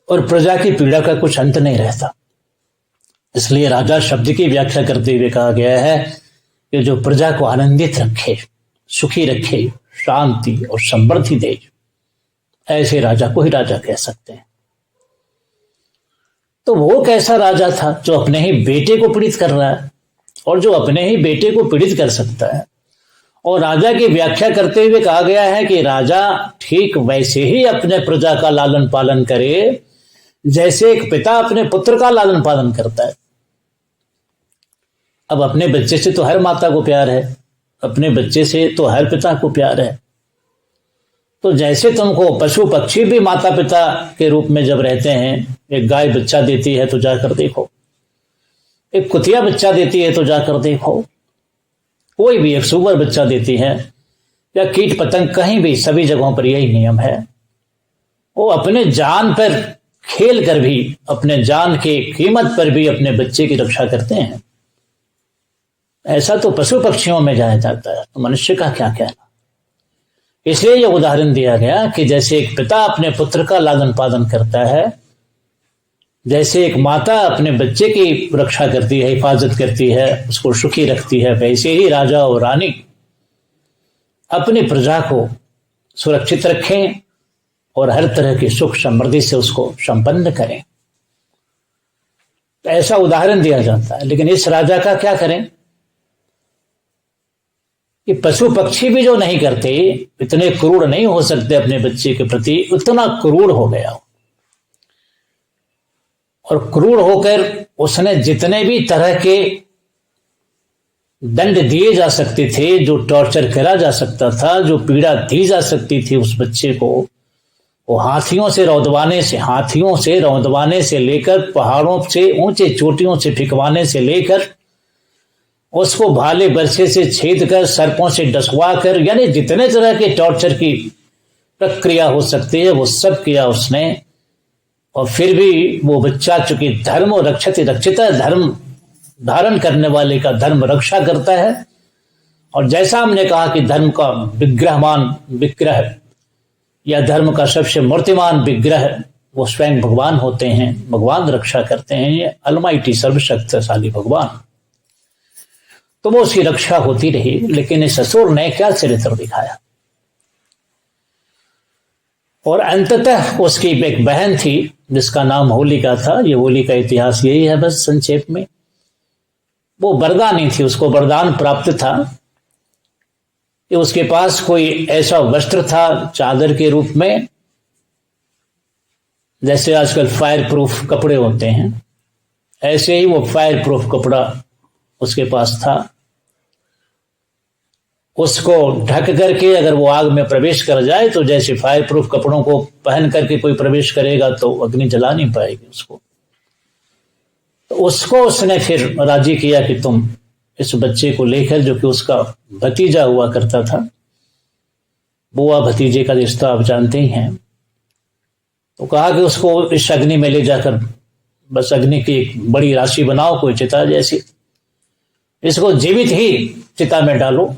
और प्रजा की पीड़ा का कुछ अंत नहीं रहता। इसलिए राजा शब्द की व्याख्या करते हुए कहा गया है कि जो प्रजा को आनंदित रखे, सुखी रखे, शांति और समृद्धि दे, ऐसे राजा को ही राजा कह सकते हैं। तो वो कैसा राजा था जो अपने ही बेटे को पीड़ित कर रहा है, और जो अपने ही बेटे को पीड़ित कर सकता है। और राजा की व्याख्या करते हुए कहा गया है कि राजा ठीक वैसे ही अपने प्रजा का लालन पालन करे जैसे एक पिता अपने पुत्र का लालन पालन करता है। अब अपने बच्चे से तो हर माता को प्यार है, अपने बच्चे से तो हर पिता को प्यार है। तो जैसे तुमको पशु पक्षी भी माता पिता के रूप में जब रहते हैं, एक गाय बच्चा देती है तो जाकर देखो, एक कुतिया बच्चा देती है तो जाकर देखो, कोई भी एक सुअर बच्चा देती है, या कीट पतंग, कहीं भी सभी जगहों पर यही नियम है। वो अपने जान पर खेल कर भी, अपने जान के कीमत पर भी अपने बच्चे की रक्षा करते हैं। ऐसा तो पशु पक्षियों में जाया जाता है, तो मनुष्य का क्या कहना। इसलिए यह उदाहरण दिया गया कि जैसे एक पिता अपने पुत्र का लालन पालन करता है, जैसे एक माता अपने बच्चे की रक्षा करती है, हिफाजत करती है, उसको सुखी रखती है, वैसे ही राजा और रानी अपनी प्रजा को सुरक्षित रखें और हर तरह की सुख समृद्धि से उसको संपन्न करें। ऐसा उदाहरण दिया जाता है। लेकिन इस राजा का क्या करें कि पशु पक्षी भी जो नहीं करते, इतने क्रूर नहीं हो सकते अपने बच्चे के प्रति, उतना क्रूर हो गया। और क्रूर होकर उसने जितने भी तरह के दंड दिए जा सकते थे, जो टॉर्चर करा जा सकता था, जो पीड़ा दी जा सकती थी उस बच्चे को, वो हाथियों से रौंदवाने से लेकर, पहाड़ों से ऊंचे चोटियों से फिकवाने से लेकर, उसको भाले बरछे से छेद कर, सर्पों से डसवा कर, यानी जितने तरह के टॉर्चर की प्रक्रिया हो सकती है वो सब किया उसने। और फिर भी वो बच्चा चूंकि धर्म रक्षिता, धर्म धारण करने वाले का धर्म रक्षा करता है। और जैसा हमने कहा कि धर्म का विग्रह या धर्म का सबसे मूर्तिमान विग्रह वो स्वयं भगवान होते हैं, भगवान रक्षा करते हैं, ये अलमाइटी सर्वशक्तिशाली भगवान। तो वो उसकी रक्षा होती रही। लेकिन इस असुर ने क्या चरित्र दिखाया, और अंततः उसकी एक बहन थी जिसका नाम होलिका था। ये होली का इतिहास यही है बस संक्षेप में। वो वरदानी थी, उसको वरदान प्राप्त था कि उसके पास कोई ऐसा वस्त्र था चादर के रूप में, जैसे आजकल फायर प्रूफ कपड़े होते हैं, ऐसे ही वो फायर प्रूफ कपड़ा उसके पास था। उसको ढक करके अगर वो आग में प्रवेश कर जाए तो जैसे फायर प्रूफ कपड़ों को पहन करके कोई प्रवेश करेगा तो अग्नि जला नहीं पाएगी उसको। तो उसको उसने फिर राजी किया कि तुम इस बच्चे को लेकर, जो कि उसका भतीजा हुआ करता था, बुआ भतीजे का रिश्ता आप जानते ही हैं, तो कहा कि उसको इस अग्नि में ले जाकर बस अग्नि की एक बड़ी राशि बनाओ, कोई चिता जैसी, इसको जीवित ही चिता में डालो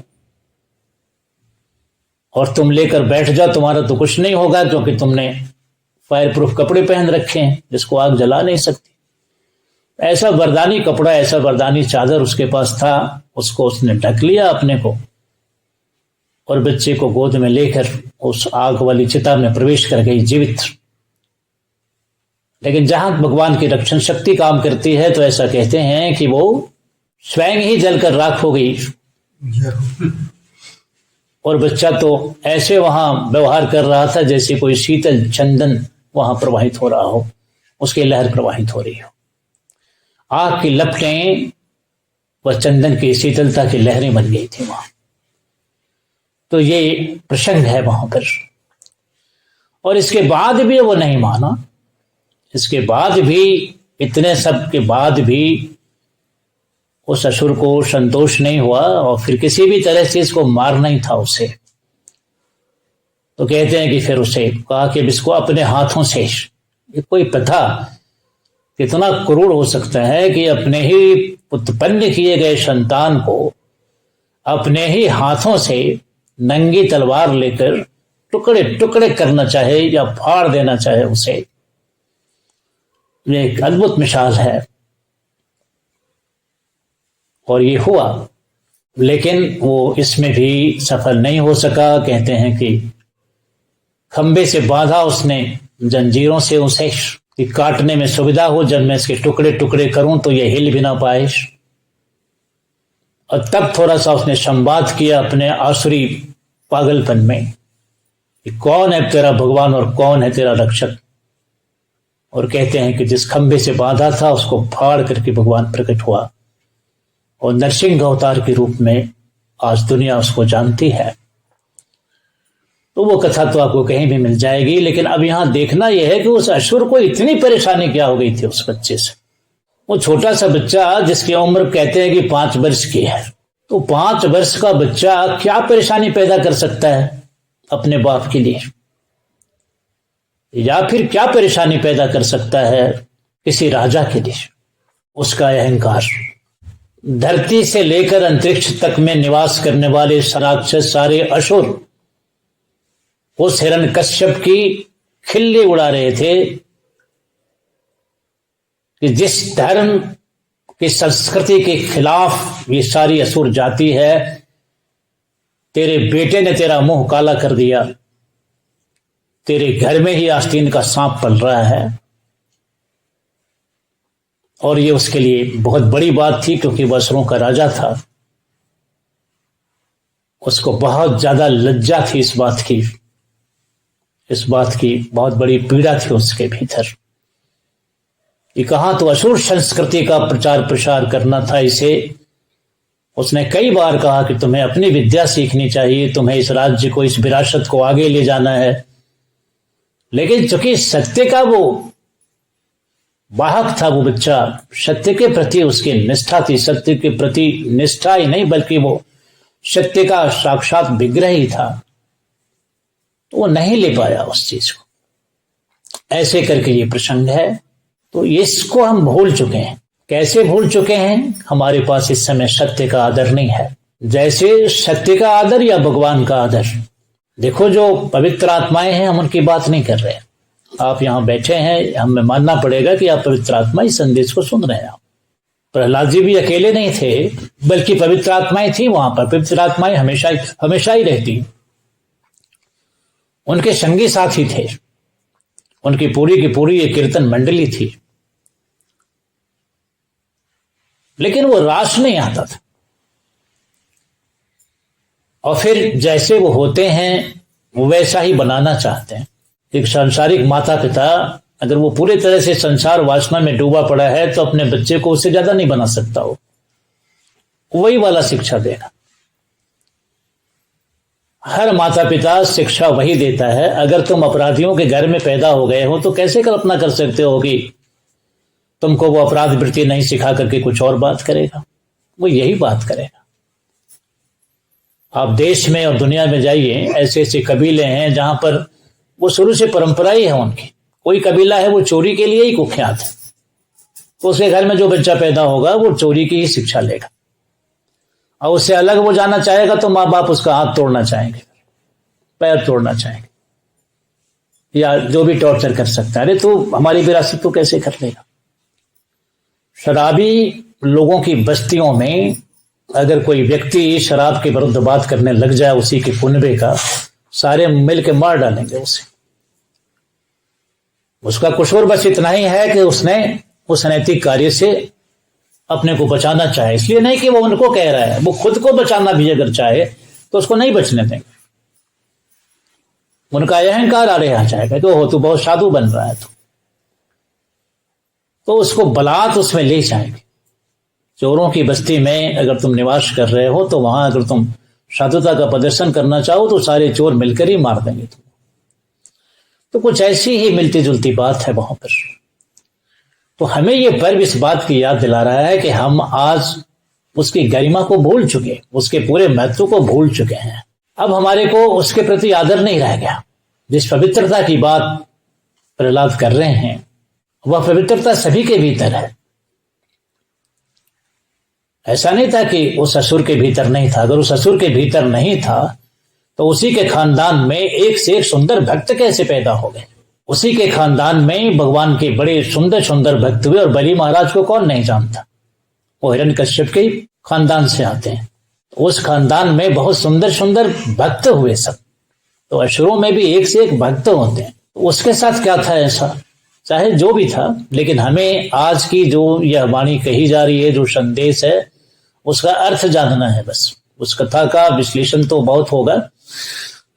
और तुम लेकर बैठ जाओ। तुम्हारा तो कुछ नहीं होगा क्योंकि तुमने फायर प्रूफ कपड़े पहन रखे हैं जिसको आग जला नहीं सकती। ऐसा वरदानी कपड़ा, ऐसा वरदानी चादर उसके पास था। उसको उसने ढक लिया अपने को और बच्चे को गोद में लेकर उस आग वाली चिता में प्रवेश कर गई जीवित। लेकिन जहां भगवान की रक्षण शक्ति काम करती है तो ऐसा कहते हैं कि वो स्वयं ही जलकर राख हो गई और बच्चा तो ऐसे वहां व्यवहार कर रहा था जैसे कोई शीतल चंदन वहां प्रवाहित हो रहा हो, उसकी लहर प्रवाहित हो रही हो। आग की लपटें व चंदन की शीतलता की लहरें बन गई थी वहां। तो ये प्रसंग है वहां पर। और इसके बाद भी वो नहीं माना, इसके बाद भी, इतने सब के बाद भी उस असुर को संतोष नहीं हुआ और फिर किसी भी तरह से इसको मारना ही था उसे। तो कहते हैं कि फिर उसे कहा कि इसको अपने हाथों से, ये कोई प्रथा कितना क्रूर हो सकता है कि अपने ही उत्पन्न किए गए संतान को अपने ही हाथों से नंगी तलवार लेकर टुकड़े टुकड़े करना चाहे या फाड़ देना चाहे उसे। ये एक अद्भुत मिसाल है और ये हुआ, लेकिन वो इसमें भी सफल नहीं हो सका। कहते हैं कि खंबे से बांधा उसने जंजीरों से उसे कि काटने में सुविधा हो, जब मैं इसके टुकड़े टुकड़े करूं तो ये हिल भी ना पाए। और तब थोड़ा सा उसने संवाद किया अपने आसुरी पागलपन में कि कौन है तेरा भगवान और कौन है तेरा रक्षक। और कहते हैं कि जिस खंबे से बांधा था उसको फाड़ करके भगवान प्रकट हुआ और नरसिंह अवतार के रूप में आज दुनिया उसको जानती है। तो वो कथा तो आपको कहीं भी मिल जाएगी। लेकिन अब यहां देखना यह है कि उस असुर को इतनी परेशानी क्या हो गई थी उस बच्चे से। वो छोटा सा बच्चा जिसकी उम्र कहते हैं कि 5 वर्ष की है, तो 5 वर्ष का बच्चा क्या परेशानी पैदा कर सकता है अपने बाप के लिए, या फिर क्या परेशानी पैदा कर सकता है किसी राजा के लिए। उसका अहंकार, धरती से लेकर अंतरिक्ष तक में निवास करने वाले राक्षस सारे असुर उस हिरण्यकश्यप की खिल्ली उड़ा रहे थे कि जिस धर्म की संस्कृति के खिलाफ ये सारी असुर जाति है, तेरे बेटे ने तेरा मुंह काला कर दिया, तेरे घर में ही आस्तीन का सांप पल रहा है। और ये उसके लिए बहुत बड़ी बात थी क्योंकि वह असुरों का राजा था। उसको बहुत ज्यादा लज्जा थी इस बात की बहुत बड़ी पीड़ा थी उसके भीतर कि कहां तो असुर संस्कृति का प्रचार प्रसार करना था इसे। उसने कई बार कहा कि तुम्हें अपनी विद्या सीखनी चाहिए, तुम्हें इस राज्य को, इस विरासत को आगे ले जाना है। लेकिन चूंकि सत्य का वो वाहक था वो बच्चा, सत्य के प्रति उसकी निष्ठा थी, सत्य के प्रति निष्ठा ही नहीं बल्कि वो सत्य का साक्षात विग्रह ही था, तो वो नहीं ले पाया उस चीज को। ऐसे करके ये प्रसंग है। तो इसको हम भूल चुके हैं। कैसे भूल चुके हैं? हमारे पास इस समय सत्य का आदर नहीं है। जैसे सत्य का आदर या भगवान का आदर, देखो जो पवित्र आत्माएं हैं हम उनकी बात नहीं कर रहे हैं। आप यहां बैठे हैं, हमें मानना पड़ेगा कि आप पवित्र आत्मा इस संदेश को सुन रहे हैं। प्रहलाद जी भी अकेले नहीं थे बल्कि पवित्र आत्माएं थी वहां पर। पवित्र आत्माएं हमेशा ही रहती। उनके संगी साथी थे, उनकी पूरी की पूरी ये कीर्तन मंडली थी, लेकिन वो रास नहीं आता था। और फिर जैसे वो होते हैं वो वैसा ही बनाना चाहते हैं। एक सांसारिक माता पिता अगर वो पूरे तरह से संसार वासना में डूबा पड़ा है तो अपने बच्चे को उससे ज्यादा नहीं बना सकता, हो वही वाला शिक्षा देगा। हर माता पिता शिक्षा वही देता है। अगर तुम अपराधियों के घर में पैदा हो गए हो तो कैसे कल्पना कर सकते हो कि तुमको वो अपराध वृत्ति नहीं सिखा करके कुछ और बात करेगा? वो यही बात करेगा। आप देश में और दुनिया में जाइए, ऐसे ऐसे कबीले हैं जहां पर वो शुरू से परंपरा ही है उनकी। कोई कबीला है वो चोरी के लिए ही कुख्यात है, तो उसके घर में जो बच्चा पैदा होगा वो चोरी की ही शिक्षा लेगा, और उससे अलग वो जाना चाहेगा तो माँ बाप उसका हाथ तोड़ना चाहेंगे, पैर तोड़ना चाहेंगे, या जो भी टॉर्चर कर सकता है। अरे तो हमारी विरासत तो कैसे कर लेगा? शराबी लोगों की बस्तियों में अगर कोई व्यक्ति शराब के विरुद्ध बात करने लग जाए उसी के कुनबे का, सारे मिल के मार डालेंगे उसे। उसका कसूर बस इतना ही है कि उसने उस अनैतिक कार्य से अपने को बचाना चाहे, इसलिए नहीं कि वो उनको कह रहा है, वो खुद को बचाना भी अगर चाहे तो उसको नहीं बचने देंगे। उनका अहंकार आड़े आ जाएगा, तो हो तू बहुत साधु बन रहा है तो उसको बलात् उसमें ले जाएंगे। चोरों की बस्ती में अगर तुम निवास कर रहे हो तो वहां अगर तुम साधुता का प्रदर्शन करना चाहो तो सारे चोर मिलकर ही मार देंगे तुम। तो कुछ ऐसी ही मिलती जुलती बात है वहां पर। तो हमें ये पर्व इस बात की याद दिला रहा है कि हम आज उसकी गरिमा को भूल चुके, उसके पूरे महत्व को भूल चुके हैं। अब हमारे को उसके प्रति आदर नहीं रह गया। जिस पवित्रता की बात प्रहलाद कर रहे हैं वह पवित्रता सभी के भीतर है। ऐसा नहीं था कि उस असुर के भीतर नहीं था। अगर उस असुर के भीतर नहीं था तो उसी के खानदान में एक से एक सुंदर भक्त कैसे पैदा हो गए? उसी के खानदान में भगवान के बड़े सुंदर सुंदर भक्त हुए, और बलि महाराज को कौन नहीं जानता? वो हिरण्यकश्यप के खानदान से आते हैं। उस खानदान में बहुत सुंदर सुंदर भक्त हुए सब। तो असुरों में भी एक से एक भक्त होते हैं। तो उसके साथ क्या था ऐसा? चाहे जो भी था, लेकिन हमें आज की जो यह वाणी कही जा रही है, जो संदेश है, उसका अर्थ जानना है। बस उस कथा का विश्लेषण तो बहुत होगा,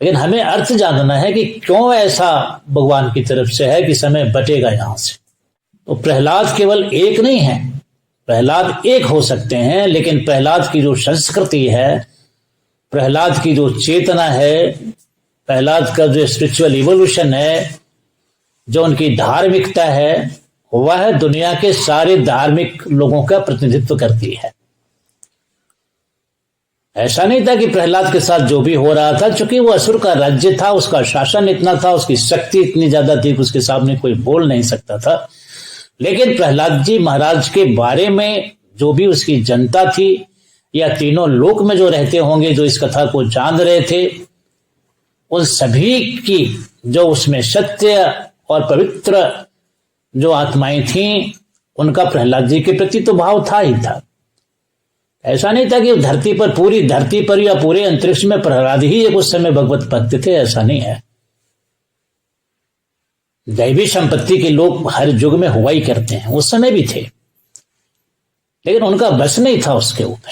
लेकिन हमें अर्थ जानना है कि क्यों ऐसा भगवान की तरफ से है कि समय बटेगा यहां से। तो प्रहलाद केवल एक नहीं है, प्रहलाद एक हो सकते हैं, लेकिन प्रहलाद की जो संस्कृति है, प्रहलाद की जो चेतना है, प्रहलाद का जो स्पिरिचुअल इवोल्यूशन है, जो उनकी धार्मिकता है, वह दुनिया के सारे धार्मिक लोगों का प्रतिनिधित्व करती है। ऐसा नहीं था कि प्रहलाद के साथ जो भी हो रहा था, चूंकि वो असुर का राज्य था, उसका शासन इतना था, उसकी शक्ति इतनी ज्यादा थी कि उसके सामने कोई बोल नहीं सकता था। लेकिन प्रहलाद जी महाराज के बारे में जो भी उसकी जनता थी, या तीनों लोक में जो रहते होंगे, जो इस कथा को जान रहे थे, उन सभी की जो उसमें सत्य और पवित्र जो आत्माएं थीं, उनका प्रहलाद जी के प्रति तो भाव था ही था। ऐसा नहीं था कि धरती पर, पूरी धरती पर या पूरे अंतरिक्ष में प्रहलाद ही एक उस समय भगवत भक्त थे, ऐसा नहीं है। दैवी संपत्ति के लोग हर युग में हुआ ही करते हैं, उस समय भी थे, लेकिन उनका बस नहीं था उसके ऊपर।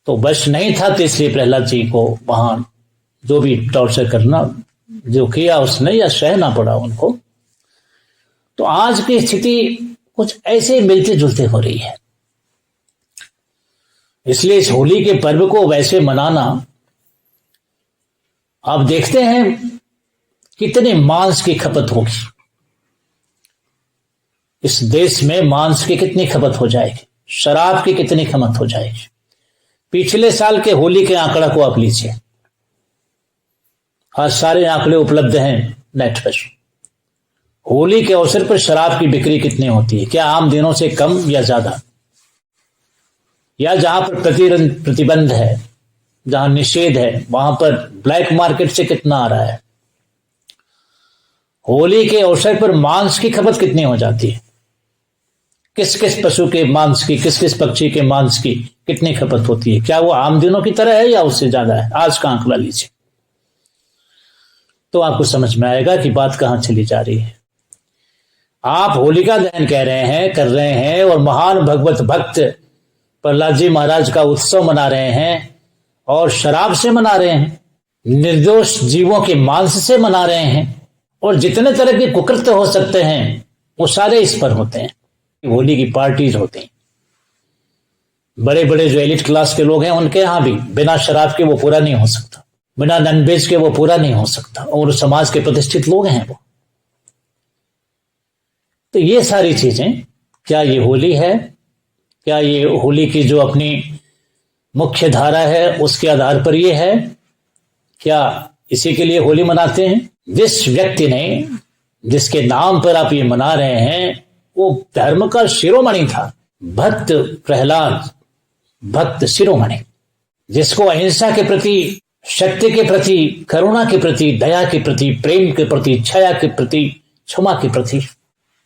तो बस नहीं था, तो इसलिए प्रहलाद जी को वहां जो भी टॉर्चर करना जो किया उसने, या सहना पड़ा उनको। तो आज की स्थिति कुछ ऐसे मिलते जुलते हो रही है। इसलिए इस होली के पर्व को वैसे मनाना, आप देखते हैं कितने मांस की खपत होगी इस देश में। मांस की कितनी खपत हो जाएगी, शराब की कितनी खपत हो जाएगी। पिछले साल के होली के आंकड़ा को आप लीजिए, आज सारे आंकड़े उपलब्ध हैं नेट पर। होली के अवसर पर शराब की बिक्री कितनी होती है? क्या आम दिनों से कम या ज्यादा? या जहां पर प्रतिबंध है, जहां निषेध है, वहां पर ब्लैक मार्केट से कितना आ रहा है? होली के अवसर पर मांस की खपत कितनी हो जाती है? किस किस पशु के मांस की, किस किस पक्षी के मांस की कितनी खपत होती है? क्या वो आम दिनों की तरह है या उससे ज्यादा है? आज का आंकड़ा लीजिए। तो आपको समझ में आएगा कि बात कहां चली जा रही है। आप होलिका दहन कर रहे हैं और महान भगवत भक्त प्रहलाद जी महाराज का उत्सव मना रहे हैं और शराब से मना रहे हैं, निर्दोष जीवों के मांस से मना रहे हैं, और जितने तरह के कुकृत्य हो सकते हैं वो सारे इस पर होते हैं। होली की पार्टीज होती हैं, बड़े बड़े जो एलिट क्लास के लोग हैं उनके यहां भी बिना शराब के वो पूरा नहीं हो सकता, बिना नॉनवेज के वो पूरा नहीं हो सकता, और समाज के प्रतिष्ठित लोग हैं वो। तो ये सारी चीजें, क्या ये होली है, क्या ये होली की जो अपनी मुख्य धारा है उसके आधार पर ये है, क्या इसी के लिए होली मनाते हैं? जिस व्यक्ति ने, जिसके नाम पर आप ये मना रहे हैं, वो धर्म का शिरोमणि था, भक्त प्रहलाद, भक्त शिरोमणि, जिसको अहिंसा के प्रति, सत्य के प्रति, करुणा के प्रति, दया के प्रति, प्रेम के प्रति, छाया के प्रति, क्षमा के प्रति,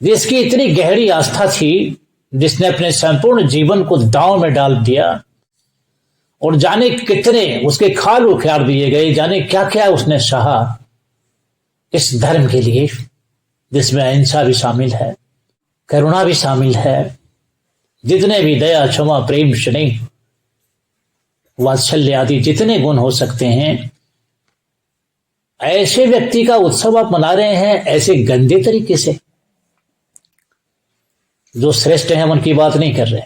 जिसकी इतनी गहरी आस्था थी, जिसने अपने संपूर्ण जीवन को दांव में डाल दिया, और जाने कितने उसके खाल उखाड़ दिए गए, जाने क्या क्या उसने सहा इस धर्म के लिए, जिसमें अहिंसा भी शामिल है, करुणा भी शामिल है, जितने भी दया, क्षमा, प्रेम, स्नेह, वात्सल्य आदि जितने गुण हो सकते हैं, ऐसे व्यक्ति का उत्सव आप मना रहे हैं ऐसे गंदे तरीके से। जो श्रेष्ठ हैं उनकी बात नहीं कर रहे।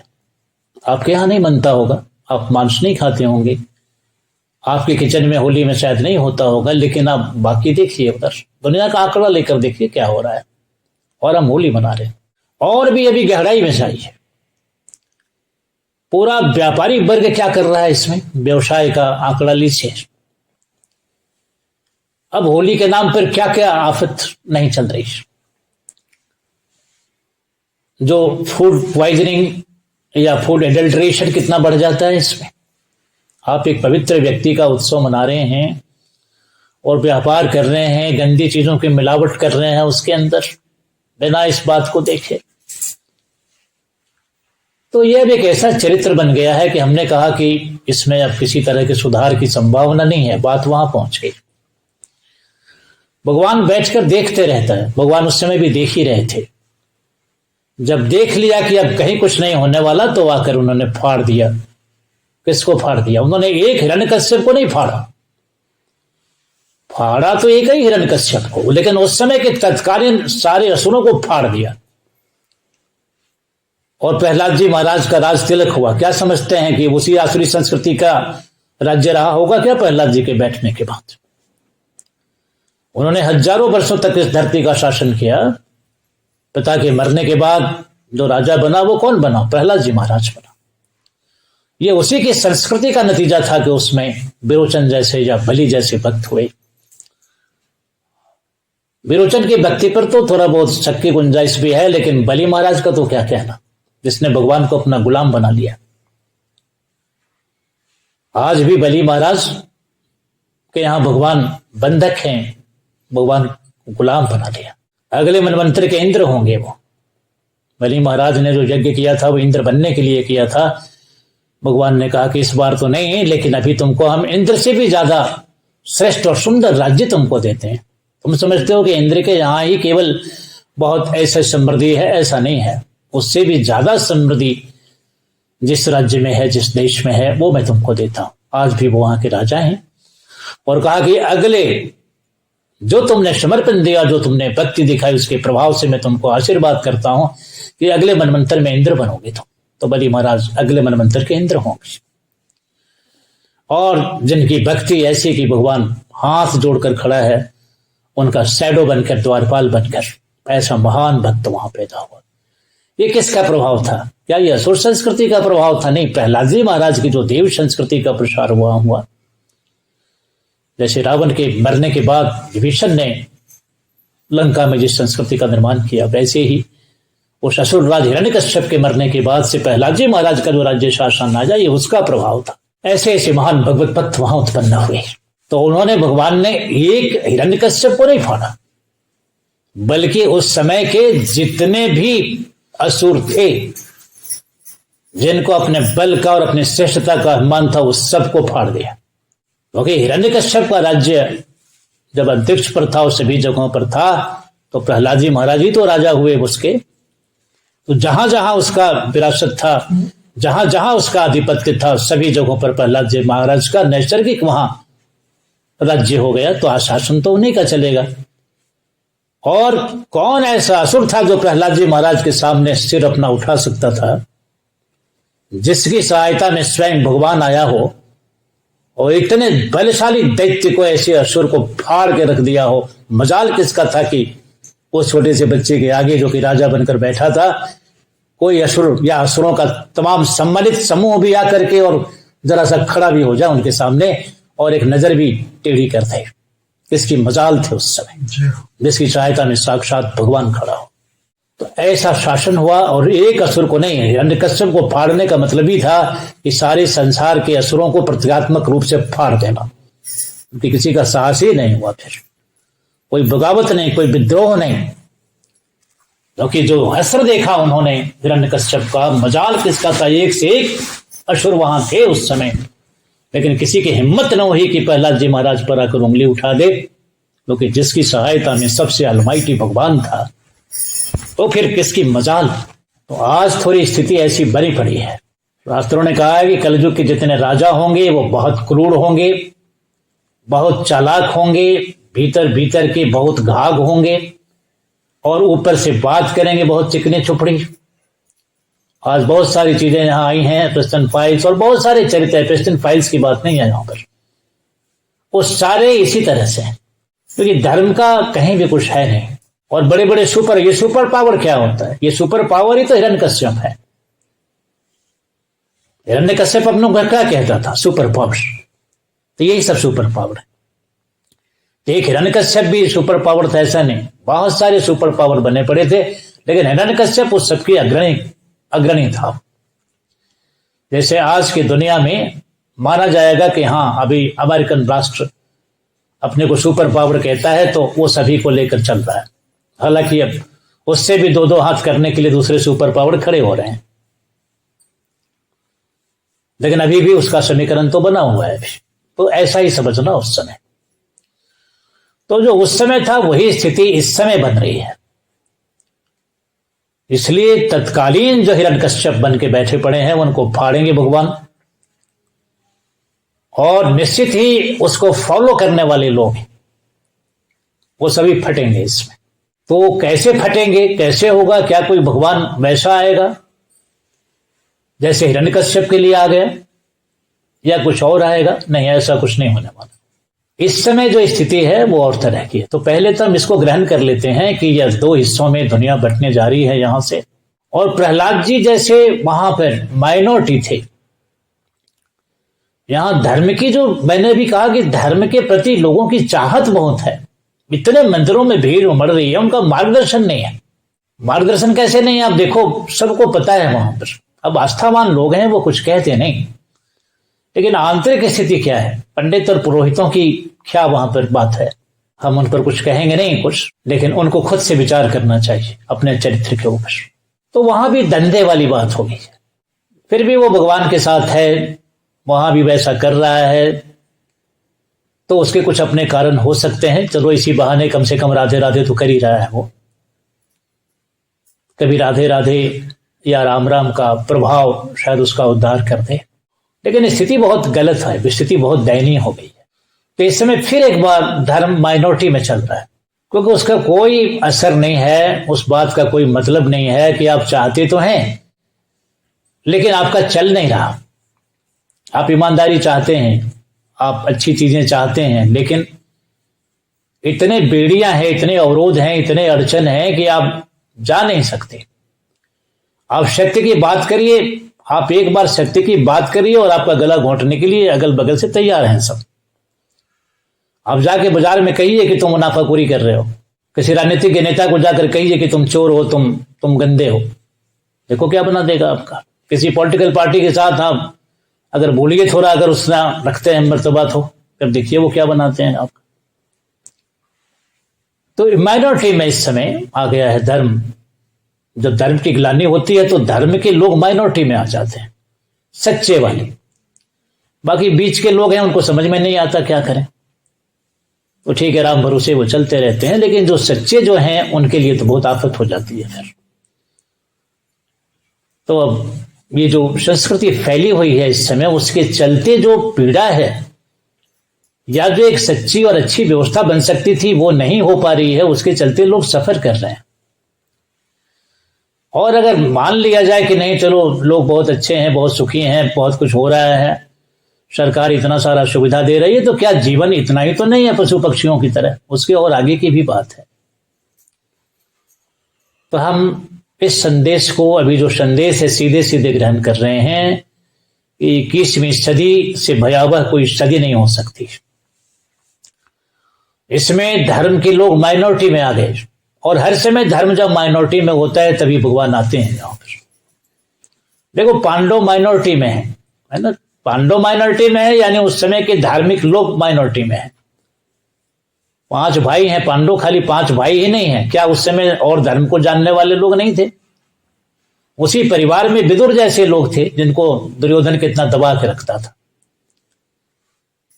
आपके यहां नहीं बनता होगा, आप मांस नहीं खाते होंगे, आपके किचन में होली में शायद नहीं होता होगा, लेकिन आप बाकी देखिए, उधर दुनिया का आंकड़ा लेकर देखिए क्या हो रहा है, और हम होली मना रहे हैं। और भी अभी गहराई में जाइए, पूरा व्यापारी वर्ग क्या कर रहा है इसमें, व्यवसाय का आंकड़ा लीजिए। अब होली के नाम पर क्या क्या आफत नहीं चल रही, जो फूड पॉइजनिंग या फूड एडल्ट्रेशन कितना बढ़ जाता है इसमें। आप एक पवित्र व्यक्ति का उत्सव मना रहे हैं और व्यापार कर रहे हैं, गंदी चीजों की मिलावट कर रहे हैं उसके अंदर, बिना इस बात को देखे। तो यह अब एक ऐसा चरित्र बन गया है कि हमने कहा कि इसमें अब किसी तरह के सुधार की संभावना नहीं है। बात वहां पहुंच गई। भगवान बैठकर देखते रहता है, भगवान उस समय भी देख ही रहे थे। जब देख लिया कि अब कहीं कुछ नहीं होने वाला, तो आकर उन्होंने फाड़ दिया। किसको फाड़ दिया? उन्होंने एक हिरण्यकश्यप को नहीं फाड़ा, फाड़ा तो एक ही हिरण्यकश्यप को, लेकिन उस समय के तत्कालीन सारे असुरों को फाड़ दिया। और प्रहलाद जी महाराज का राज तिलक हुआ। क्या समझते हैं कि उसी आसुरी संस्कृति का राज्य रहा होगा क्या प्रहलाद जी के बैठने के बाद? उन्होंने हजारों वर्षों तक इस धरती का शासन किया। पिता के मरने के बाद जो राजा बना वो कौन बना? प्रहलाद जी महाराज बना। ये उसी की संस्कृति का नतीजा था कि उसमें विरोचन जैसे या बलि जैसे भक्त हुए। विरोचन की भक्ति पर तो थोड़ा बहुत शक की गुंजाइश भी है, लेकिन बलि महाराज का तो क्या कहना, जिसने भगवान को अपना गुलाम बना लिया। आज भी बलि महाराज के यहां भगवान बंधक हैं, भगवान को गुलाम बना लिया। अगले मनवंतर के इंद्र होंगे वो। बलि महाराज ने जो यज्ञ किया था वो इंद्र बनने के लिए किया था। भगवान ने कहा कि इस बार तो नहीं, लेकिन अभी तुमको हम इंद्र से भी ज्यादा श्रेष्ठ और सुंदर राज्य तुमको देते हैं। तुम समझते हो कि इंद्र के यहां ही केवल बहुत ऐसा समृद्धि है, ऐसा नहीं है। उससे भी ज्यादा समृद्धि जिस राज्य में है, जिस देश में है, वो मैं तुमको देता हूं। आज भी वो वहां के राजा हैं। और कहा कि अगले जो तुमने समर्पण दिया, जो तुमने भक्ति दिखाई, उसके प्रभाव से मैं तुमको आशीर्वाद करता हूं कि अगले मनवंतर में इंद्र बनोगे तुम। तो बलि महाराज अगले मनवंतर के इंद्र होंगे। और जिनकी भक्ति ऐसी कि भगवान हाथ जोड़कर खड़ा है, उनका शैडो बनकर, द्वारपाल बनकर, ऐसा महान भक्त वहां पैदा हुआ। ये किसका प्रभाव था? क्या ये असुर संस्कृति का प्रभाव था? नहीं, प्रहलाद जी महाराज की जो देव संस्कृति का प्रसार हुआ। जैसे रावण के मरने के बाद विभीषण ने लंका में जिस संस्कृति का निर्माण किया, वैसे ही उस असुर राज हिरण्यकश्यप के मरने के बाद से प्रहलाद जी महाराज का जो राज्य शासन आया, ये उसका प्रभाव था। ऐसे ऐसे महान भगवत भक्त वहां उत्पन्न हुए। तो उन्होंने, भगवान ने एक हिरण्यकश्यप को नहीं फाड़ा, बल्कि उस समय के जितने भी असुर थे, जिनको अपने बल का और अपने श्रेष्ठता का अभिमान था, उस सबको फाड़ दिया। क्योंकि हिरण्यकश्यप का राज्य जब अंतरिक्ष पर था, उस सभी जगहों पर था, तो प्रहलाद जी महाराज ही तो राजा हुए उसके। तो जहां जहां उसका विरासत था, जहां जहां उसका आधिपत्य था, सभी जगहों पर प्रहलाद जी महाराज का नैसर्गिक वहां राज्य हो गया। तो आशासन तो उन्हीं का चलेगा। और कौन ऐसा असुर था जो प्रहलाद जी महाराज के सामने सिर अपना उठा सकता था, जिसकी सहायता में स्वयं भगवान आया हो और इतने बलशाली दैत्य को, ऐसे असुर को फाड़ के रख दिया हो। मजाल किसका था कि उस छोटे से बच्चे के आगे, जो कि राजा बनकर बैठा था, कोई असुर या असुरों का तमाम सम्मिलित समूह भी आकर के और जरा सा खड़ा भी हो जाए उनके सामने और एक नजर भी टेढ़ी कर दे। किसकी मजाल थे उस समय, जिसकी सहायता में साक्षात भगवान खड़ा हो। तो ऐसा शासन हुआ। और एक असुर को नहीं, हिरण्यकश्यप को फाड़ने का मतलब ही था कि सारे संसार के असुरों को प्रतीकात्मक रूप से फाड़ देना। क्योंकि किसी का साहस ही नहीं हुआ, फिर कोई बगावत नहीं, कोई विद्रोह नहीं, क्योंकि जो असर देखा उन्होंने हिरण्यकश्यप का, मजाल किसका था, एक से एक असुर वहां थे उस समय। लेकिन किसी की हिम्मत न हुई कि प्रहलाद जी महाराज पर आकर उंगली उठा दे, क्योंकि जिसकी सहायता में सबसे अलमाइटी भगवान था, तो फिर किसकी मजाल। तो आज थोड़ी स्थिति ऐसी बनी पड़ी है। शास्त्रों ने कहा है कि कलयुग के जितने राजा होंगे वो बहुत क्रूर होंगे, बहुत चालाक होंगे, भीतर भीतर के बहुत घाघ होंगे, और ऊपर से बात करेंगे बहुत चिकनी छुपड़ी। आज बहुत सारी चीजें यहां आई हैं, प्रेस्टन फाइल्स और बहुत सारे चरित्र, प्रेस्टन फाइल्स की बात नहीं है यहां पर, वो सारे इसी तरह से, क्योंकि धर्म का कहीं भी कुछ है नहीं। और बड़े बड़े ये सुपर पावर क्या होता है? ये सुपर पावर ही तो हिरण्यकश्यप है। हिरण्यकश्यप अपनों को क्या कहता था? Super power. तो यही सब सुपर पावर है। एक हिरण्यकश्यप भी सुपर पावर था ऐसा नहीं, बहुत सारे सुपर पावर बने पड़े थे, लेकिन हिरण्यकश्यप उस सबकी अग्रणी था। जैसे आज की दुनिया में माना जाएगा कि हाँ, अभी अमेरिकन राष्ट्र अपने को सुपर पावर कहता है, तो वो सभी को लेकर चल रहा है। हालांकि अब उससे भी दो दो हाथ करने के लिए दूसरे सुपर पावर खड़े हो रहे हैं, लेकिन अभी भी उसका समीकरण तो बना हुआ है। तो ऐसा ही समझना उस समय। तो जो उस समय था वही स्थिति इस समय बन रही है। इसलिए तत्कालीन जो हिरण्यकश्यप बन के बैठे पड़े हैं उनको फाड़ेंगे भगवान, और निश्चित ही उसको फॉलो करने वाले लोग वो सभी फटेंगे इसमें। तो कैसे फटेंगे, कैसे होगा? क्या कोई भगवान वैसा आएगा जैसे हिरण्यकश्यप के लिए आ गया, या कुछ और आएगा? नहीं, ऐसा कुछ नहीं होने वाला। इस समय जो स्थिति है वो और तरह की है। तो पहले तो हम इसको ग्रहण कर लेते हैं कि यह दो हिस्सों में दुनिया बंटने जा रही है यहां से। और प्रहलाद जी जैसे वहां पर माइनॉरिटी थे, यहां धर्म की, जो मैंने भी कहा कि धर्म के प्रति लोगों की चाहत बहुत है। इतने मंदिरों में भीड़ उमड़ रही है, उनका मार्गदर्शन नहीं है। मार्गदर्शन कैसे नहीं है? आप देखो, सबको पता है वहां पर। अब आस्थावान लोग हैं, वो कुछ कहते नहीं, लेकिन आंतरिक स्थिति क्या है, पंडित और पुरोहितों की क्या वहां पर बात है, हम उन पर कुछ कहेंगे नहीं कुछ, लेकिन उनको खुद से विचार करना चाहिए अपने चरित्र के ऊपर। तो वहां भी धंधे वाली बात होगी। फिर भी वो भगवान के साथ है, वहां भी वैसा कर रहा है, तो उसके कुछ अपने कारण हो सकते हैं। चलो इसी बहाने कम से कम राधे राधे तो कर ही रहा है वो। कभी राधे राधे या राम राम का प्रभाव शायद उसका उद्धार कर दे, लेकिन स्थिति बहुत गलत है, स्थिति बहुत दयनीय हो गई है। तो इस समय फिर एक बार धर्म माइनॉरिटी में चल रहा है, क्योंकि उसका कोई असर नहीं है, उस बात का कोई मतलब नहीं है कि आप चाहते तो हैं लेकिन आपका चल नहीं रहा। आप ईमानदारी चाहते हैं, आप अच्छी चीजें चाहते हैं, लेकिन इतने बेड़ियां हैं, इतने अवरोध हैं, इतने अड़चन हैं कि आप जा नहीं सकते। आप सत्य की बात करिए, आप एक बार सत्य की बात करिए और आपका गला घोंटने के लिए अगल बगल से तैयार हैं सब। आप जाके बाजार में कहिए कि तुम मुनाफाखोरी कर रहे हो, किसी राजनीतिक के नेता को जाकर कहिए कि तुम चोर हो, तुम गंदे हो, देखो क्या बना देगा आपका। किसी पॉलिटिकल पार्टी के साथ आप अगर बोलिए थोड़ा, अगर उसना रखते हैं मर्तबा, तो फिर देखिए वो क्या बनाते हैं आपका। तो माइनॉरिटी में इस समय आ गया है धर्म। जब धर्म की ग्लानि होती है तो धर्म के लोग माइनॉरिटी में आ जाते हैं, सच्चे वाले। बाकी बीच के लोग हैं, उनको समझ में नहीं आता क्या करें। तो ठीक है, राम भरोसे वो चलते रहते हैं, लेकिन जो सच्चे जो हैं उनके लिए तो बहुत आफत हो जाती है फिर। तो अब ये जो संस्कृति फैली हुई है इस समय, उसके चलते जो पीड़ा है, या जो एक सच्ची और अच्छी व्यवस्था बन सकती थी वो नहीं हो पा रही है, उसके चलते लोग सफर कर रहे हैं। और अगर मान लिया जाए कि नहीं चलो लोग बहुत अच्छे हैं, बहुत सुखी हैं, बहुत कुछ हो रहा है, सरकार इतना सारा सुविधा दे रही है, तो क्या जीवन इतना ही तो नहीं है पशु पक्षियों की तरह? उसके और आगे की भी बात है। तो हम इस संदेश को, अभी जो संदेश है, सीधे सीधे ग्रहण कर रहे हैं कि 21वीं सदी से भयावह कोई सदी नहीं हो सकती। इसमें धर्म के लोग माइनॉरिटी में आ गए, और हर समय धर्म जब माइनॉरिटी में होता है तभी भगवान आते हैं यहाँ पर। देखो, पांडव माइनॉरिटी में है ना, पांडव माइनॉरिटी में है, यानी उस समय के धार्मिक लोग माइनॉरिटी में है। 5 भाई हैं पांडव, खाली 5 भाई ही नहीं है क्या? उस समय और धर्म को जानने वाले लोग नहीं थे? उसी परिवार में विदुर जैसे लोग थे जिनको दुर्योधन कितना दबा के रखता था।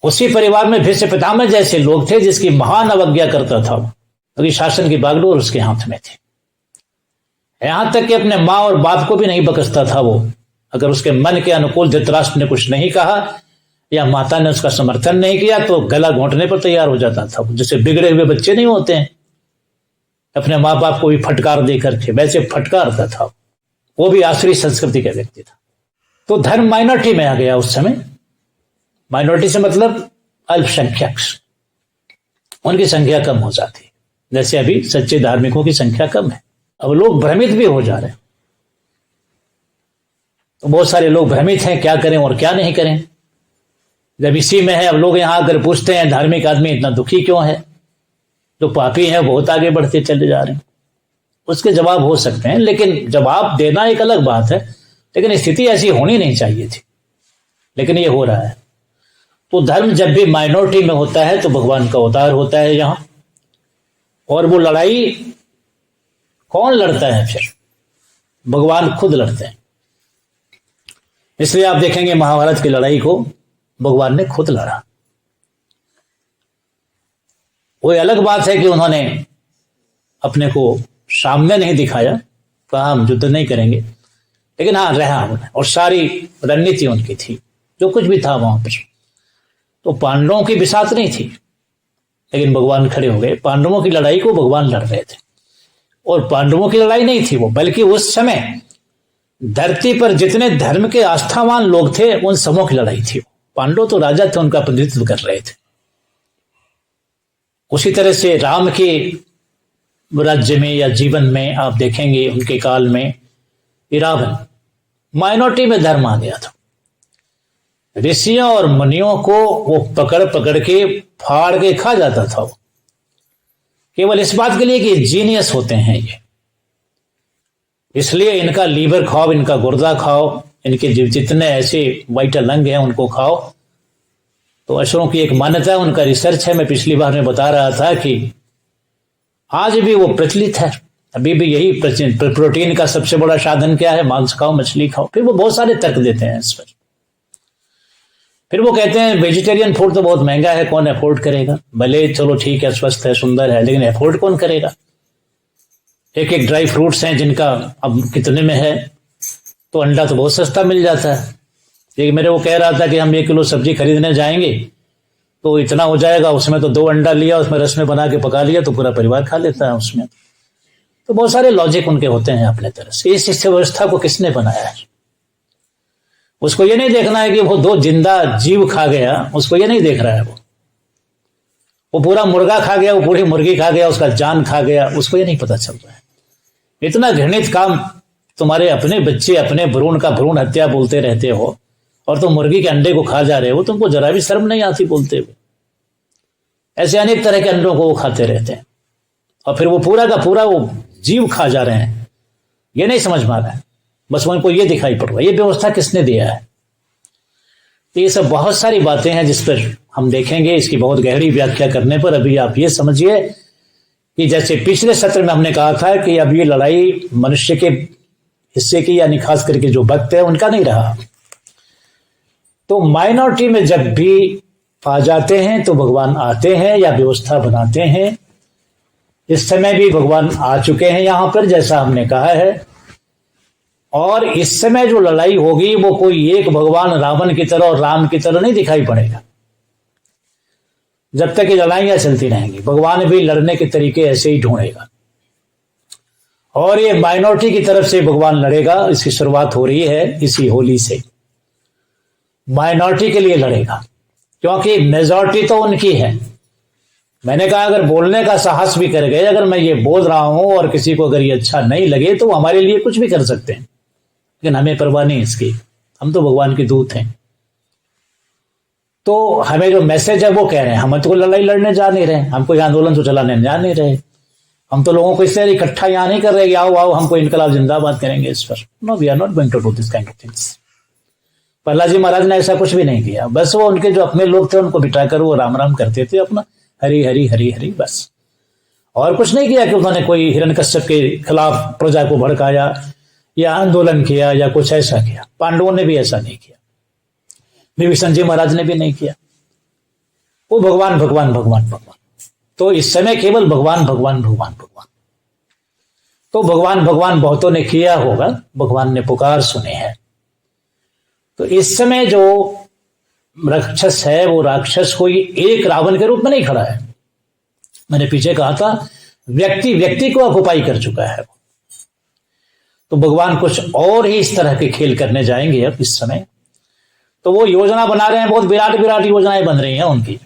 उसी परिवार में भीष्म पितामह जैसे लोग थे जिसकी महान अवज्ञा करता था, क्योंकि शासन की बागडोर उसके हाथ में थी। यहां तक कि अपने मां और बाप को भी नहीं बकसता था वो। अगर उसके मन के अनुकूल धृतराष्ट्र ने कुछ नहीं कहा या माता ने उसका समर्थन नहीं किया तो गला घोंटने पर तैयार हो जाता था। जैसे बिगड़े हुए बच्चे नहीं होते हैं, अपने माँ बाप को भी फटकार देकर के, वैसे फटकारता था। वो भी आसुरी संस्कृति का व्यक्ति था। तो धर्म माइनॉरिटी में आ गया उस समय। माइनॉरिटी से मतलब अल्पसंख्यक, उनकी संख्या कम हो जाती, जैसे अभी सच्चे धार्मिकों की संख्या कम है। अब लोग भ्रमित भी हो जा रहे हैं। तो बहुत सारे लोग भ्रमित हैं, क्या करें और क्या नहीं करें। जब इसी में है, अब लोग यहां अगर पूछते हैं धार्मिक आदमी इतना दुखी क्यों है, जो पापी है बहुत आगे बढ़ते चले जा रहे हैं, उसके जवाब हो सकते हैं, लेकिन जवाब देना एक अलग बात है। लेकिन स्थिति ऐसी होनी नहीं चाहिए थी, लेकिन ये हो रहा है। तो धर्म जब भी माइनॉरिटी में होता है तो भगवान का अवतार होता है यहां। और वो लड़ाई कौन लड़ता है? फिर भगवान खुद लड़ते हैं। इसलिए आप देखेंगे महाभारत की लड़ाई को भगवान ने खुद लड़ा। वो अलग बात है कि उन्होंने अपने को सामने नहीं दिखाया, कहा हम युद्ध नहीं करेंगे, लेकिन हाँ रहा उन्हें, और सारी रणनीति उनकी थी, जो कुछ भी था वहां पर। तो पांडवों की बिसात नहीं थी, लेकिन भगवान खड़े हो गए। पांडवों की लड़ाई को भगवान लड़ रहे थे, और पांडवों की लड़ाई नहीं थी वो, बल्कि उस समय धरती पर जितने धर्म के आस्थावान लोग थे उन सबों की लड़ाई थी। पांडव तो राजा थे, उनका प्रतिनिधित्व कर रहे थे। उसी तरह से राम के राज्य में या जीवन में आप देखेंगे उनके काल में रावण माइनॉरिटी में धर्म आ गया था। ऋषियों और मुनियों को वो पकड़ पकड़ के फाड़ के खा जाता था, वो केवल इस बात के लिए कि जीनियस होते हैं ये, इसलिए इनका लीवर खाओ, इनका गुर्दा खाओ, इनके जितने ऐसे वाइटल अंग हैं उनको खाओ। तो असुरों की एक मान्यता है, उनका रिसर्च है। मैं पिछली बार में बता रहा था कि आज भी वो प्रचलित है, अभी भी यही प्रोटीन का सबसे बड़ा साधन क्या है? मांस खाओ, मछली खाओ। फिर वो बहुत सारे तर्क देते हैं इस पर। फिर वो कहते हैं वेजिटेरियन फूड तो बहुत महंगा है, कौन अफोर्ड करेगा? भले चलो ठीक है, स्वस्थ है, सुंदर है, लेकिन अफोर्ड कौन करेगा? एक एक ड्राई फ्रूट्स हैं जिनका अब कितने में है, तो अंडा तो बहुत सस्ता मिल जाता है। एक मेरे वो कह रहा था कि हम 1 किलो सब्जी खरीदने जाएंगे तो इतना हो जाएगा, उसमें तो 2 अंडा लिया, उसमें रस में बना के पका लिया तो पूरा परिवार खा लेता है उसमें। तो बहुत सारे लॉजिक उनके होते हैं अपने तरह से। इस व्यवस्था को किसने बनाया है? उसको ये नहीं देखना है कि वो 2 जिंदा जीव खा गया, उसको ये नहीं देख रहा है। वो पूरा मुर्गा खा गया, वो पूरी मुर्गी खा गया, उसका जान खा गया, उसको ये नहीं पता चल रहा है। इतना घृणित काम, तुम्हारे अपने बच्चे अपने भ्रूण का भ्रूण हत्या बोलते रहते हो, और तुम मुर्गी के अंडे को खा जा रहे हो, तुमको जरा भी शर्म नहीं आती बोलते हुए? ऐसे अनेक तरह के अंडों को वो खाते रहते हैं, और फिर वो पूरा का पूरा वो जीव खा जा रहे हैं। ये नहीं समझ में आ रहा है, बस उनको ये दिखाई पड़ रहा है। ये व्यवस्था किसने दिया है? तो ये सब बहुत सारी बातें हैं जिस पर हम देखेंगे। इसकी बहुत गहरी व्याख्या करने पर अभी आप ये समझिए कि जैसे पिछले सत्र में हमने कहा था कि अब ये लड़ाई मनुष्य के हिस्से की, यानी खास करके जो भक्त है उनका नहीं रहा। तो माइनॉरिटी में जब भी आ जाते हैं तो भगवान आते हैं या व्यवस्था बनाते हैं। इस समय भी भगवान आ चुके हैं यहां पर, जैसा हमने कहा है। और इस समय जो लड़ाई होगी वो कोई एक भगवान रावण की तरह और राम की तरह नहीं दिखाई पड़ेगा। जब तक ये लड़ाइयां चलती रहेंगी, भगवान भी लड़ने के तरीके ऐसे ही ढूंढेगा। और ये माइनॉरिटी की तरफ से भगवान लड़ेगा। इसकी शुरुआत हो रही है इसी होली से। माइनॉरिटी के लिए लड़ेगा, क्योंकि मेजॉरिटी तो उनकी है। मैंने कहा अगर बोलने का साहस भी कर गए, अगर मैं ये बोल रहा हूं और किसी को अगर ये अच्छा नहीं लगे तो हमारे लिए कुछ भी कर सकते हैं, लेकिन हमें परवाह नहीं इसकी। हम तो भगवान के दूत हैं। तो हमें जो मैसेज है वो कह रहे हैं, हम तो लड़ाई लड़ने जा नहीं रहे, हम कोई आंदोलन तो चलाने जा नहीं रहे, हम तो लोगों को इससे इकट्ठा यहां नहीं कर रहे कि आओ आओ हमको इनकलाब जिंदाबाद करेंगे इस पर। No, we are not going to do this kind of things. Prahlad ji Maharaj ने ऐसा कुछ भी नहीं किया। बस वो उनके जो अपने लोग थे उनको बिठाकर वो राम राम करते थे अपना, हरी हरी हरी हरी, बस। और कुछ नहीं किया कि उन्होंने कोई हिरण्यकश्यप के खिलाफ प्रजा को भड़काया या आंदोलन किया या कुछ ऐसा किया। पांडवों ने भी ऐसा नहीं किया, विभीषण जी महाराज ने भी नहीं किया। वो भगवान भगवान भगवान भगवान। तो इस समय केवल भगवान भगवान भगवान भगवान। तो भगवान भगवान बहुतों ने किया होगा, भगवान ने पुकार सुने हैं। तो इस समय जो राक्षस है वो राक्षस कोई एक रावण के रूप में नहीं खड़ा है। मैंने पीछे कहा था व्यक्ति व्यक्ति को ऑक्युपाई कर चुका है। तो भगवान कुछ और ही इस तरह के खेल करने जाएंगे अब इस समय। तो वो योजना बना रहे हैं, बहुत विराट विराट योजनाएं बन रही हैं उनकी,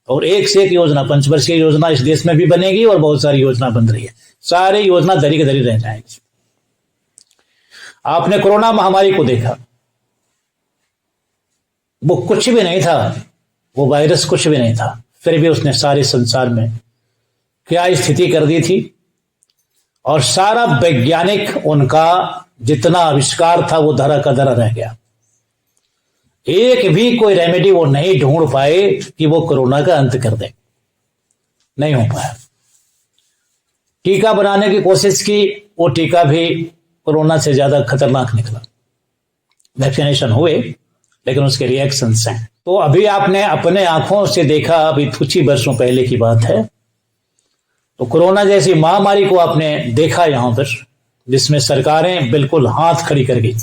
और एक से एक योजना, पंचवर्षीय योजना इस देश में भी बनेगी और बहुत सारी योजना बन रही है। सारी योजना धरी के धरी रह जाएंगी। आपने कोरोना महामारी को देखा, वो कुछ भी नहीं था, वो वायरस कुछ भी नहीं था, फिर भी उसने सारे संसार में क्या स्थिति कर दी थी। और सारा वैज्ञानिक उनका जितना आविष्कार था वो धरा का धरा रह गया। एक भी कोई रेमेडी वो नहीं ढूंढ पाए कि वो कोरोना का अंत कर दे, नहीं हो पाया। टीका बनाने की कोशिश की, वो टीका भी कोरोना से ज्यादा खतरनाक निकला। वैक्सीनेशन हुए लेकिन उसके रिएक्शंस हैं। तो अभी आपने अपने आंखों से देखा, अभी कुछ ही वर्षों पहले की बात है, तो कोरोना जैसी महामारी को आपने देखा यहां पर, जिसमें सरकारें बिल्कुल हाथ खड़ी कर गई।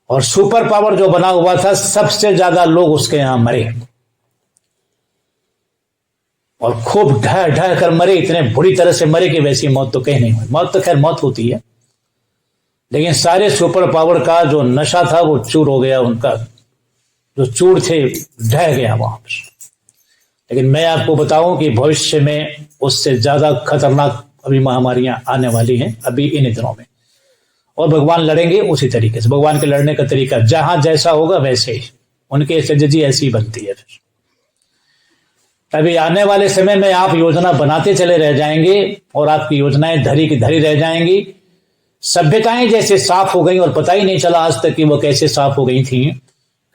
और सुपर पावर जो बना हुआ था, सबसे ज्यादा लोग उसके यहां मरे और खूब ढह ढह कर मरे, इतने बुरी तरह से मरे कि वैसी मौत तो कहीं नहीं हुई। मौत तो खैर मौत होती है, लेकिन सारे सुपर पावर का जो नशा था वो चूर हो गया, उनका जो चूर थे ढह गया वहां पर। लेकिन मैं आपको बताऊं कि भविष्य में उससे ज्यादा खतरनाक अभी महामारियां आने वाली हैं अभी इन दिनों में, और भगवान लड़ेंगे उसी तरीके से। भगवान के लड़ने का तरीका जहां जैसा होगा वैसे ही, उनके स्ट्रेटजी ऐसी बनती है। फिर अभी आने वाले समय में आप योजना बनाते चले रह जाएंगे और आपकी योजनाएं धरी की धरी रह जाएंगी। सभ्यताएं जैसे साफ हो गई और पता ही नहीं चला आज तक कि वो कैसे साफ हो गई थी।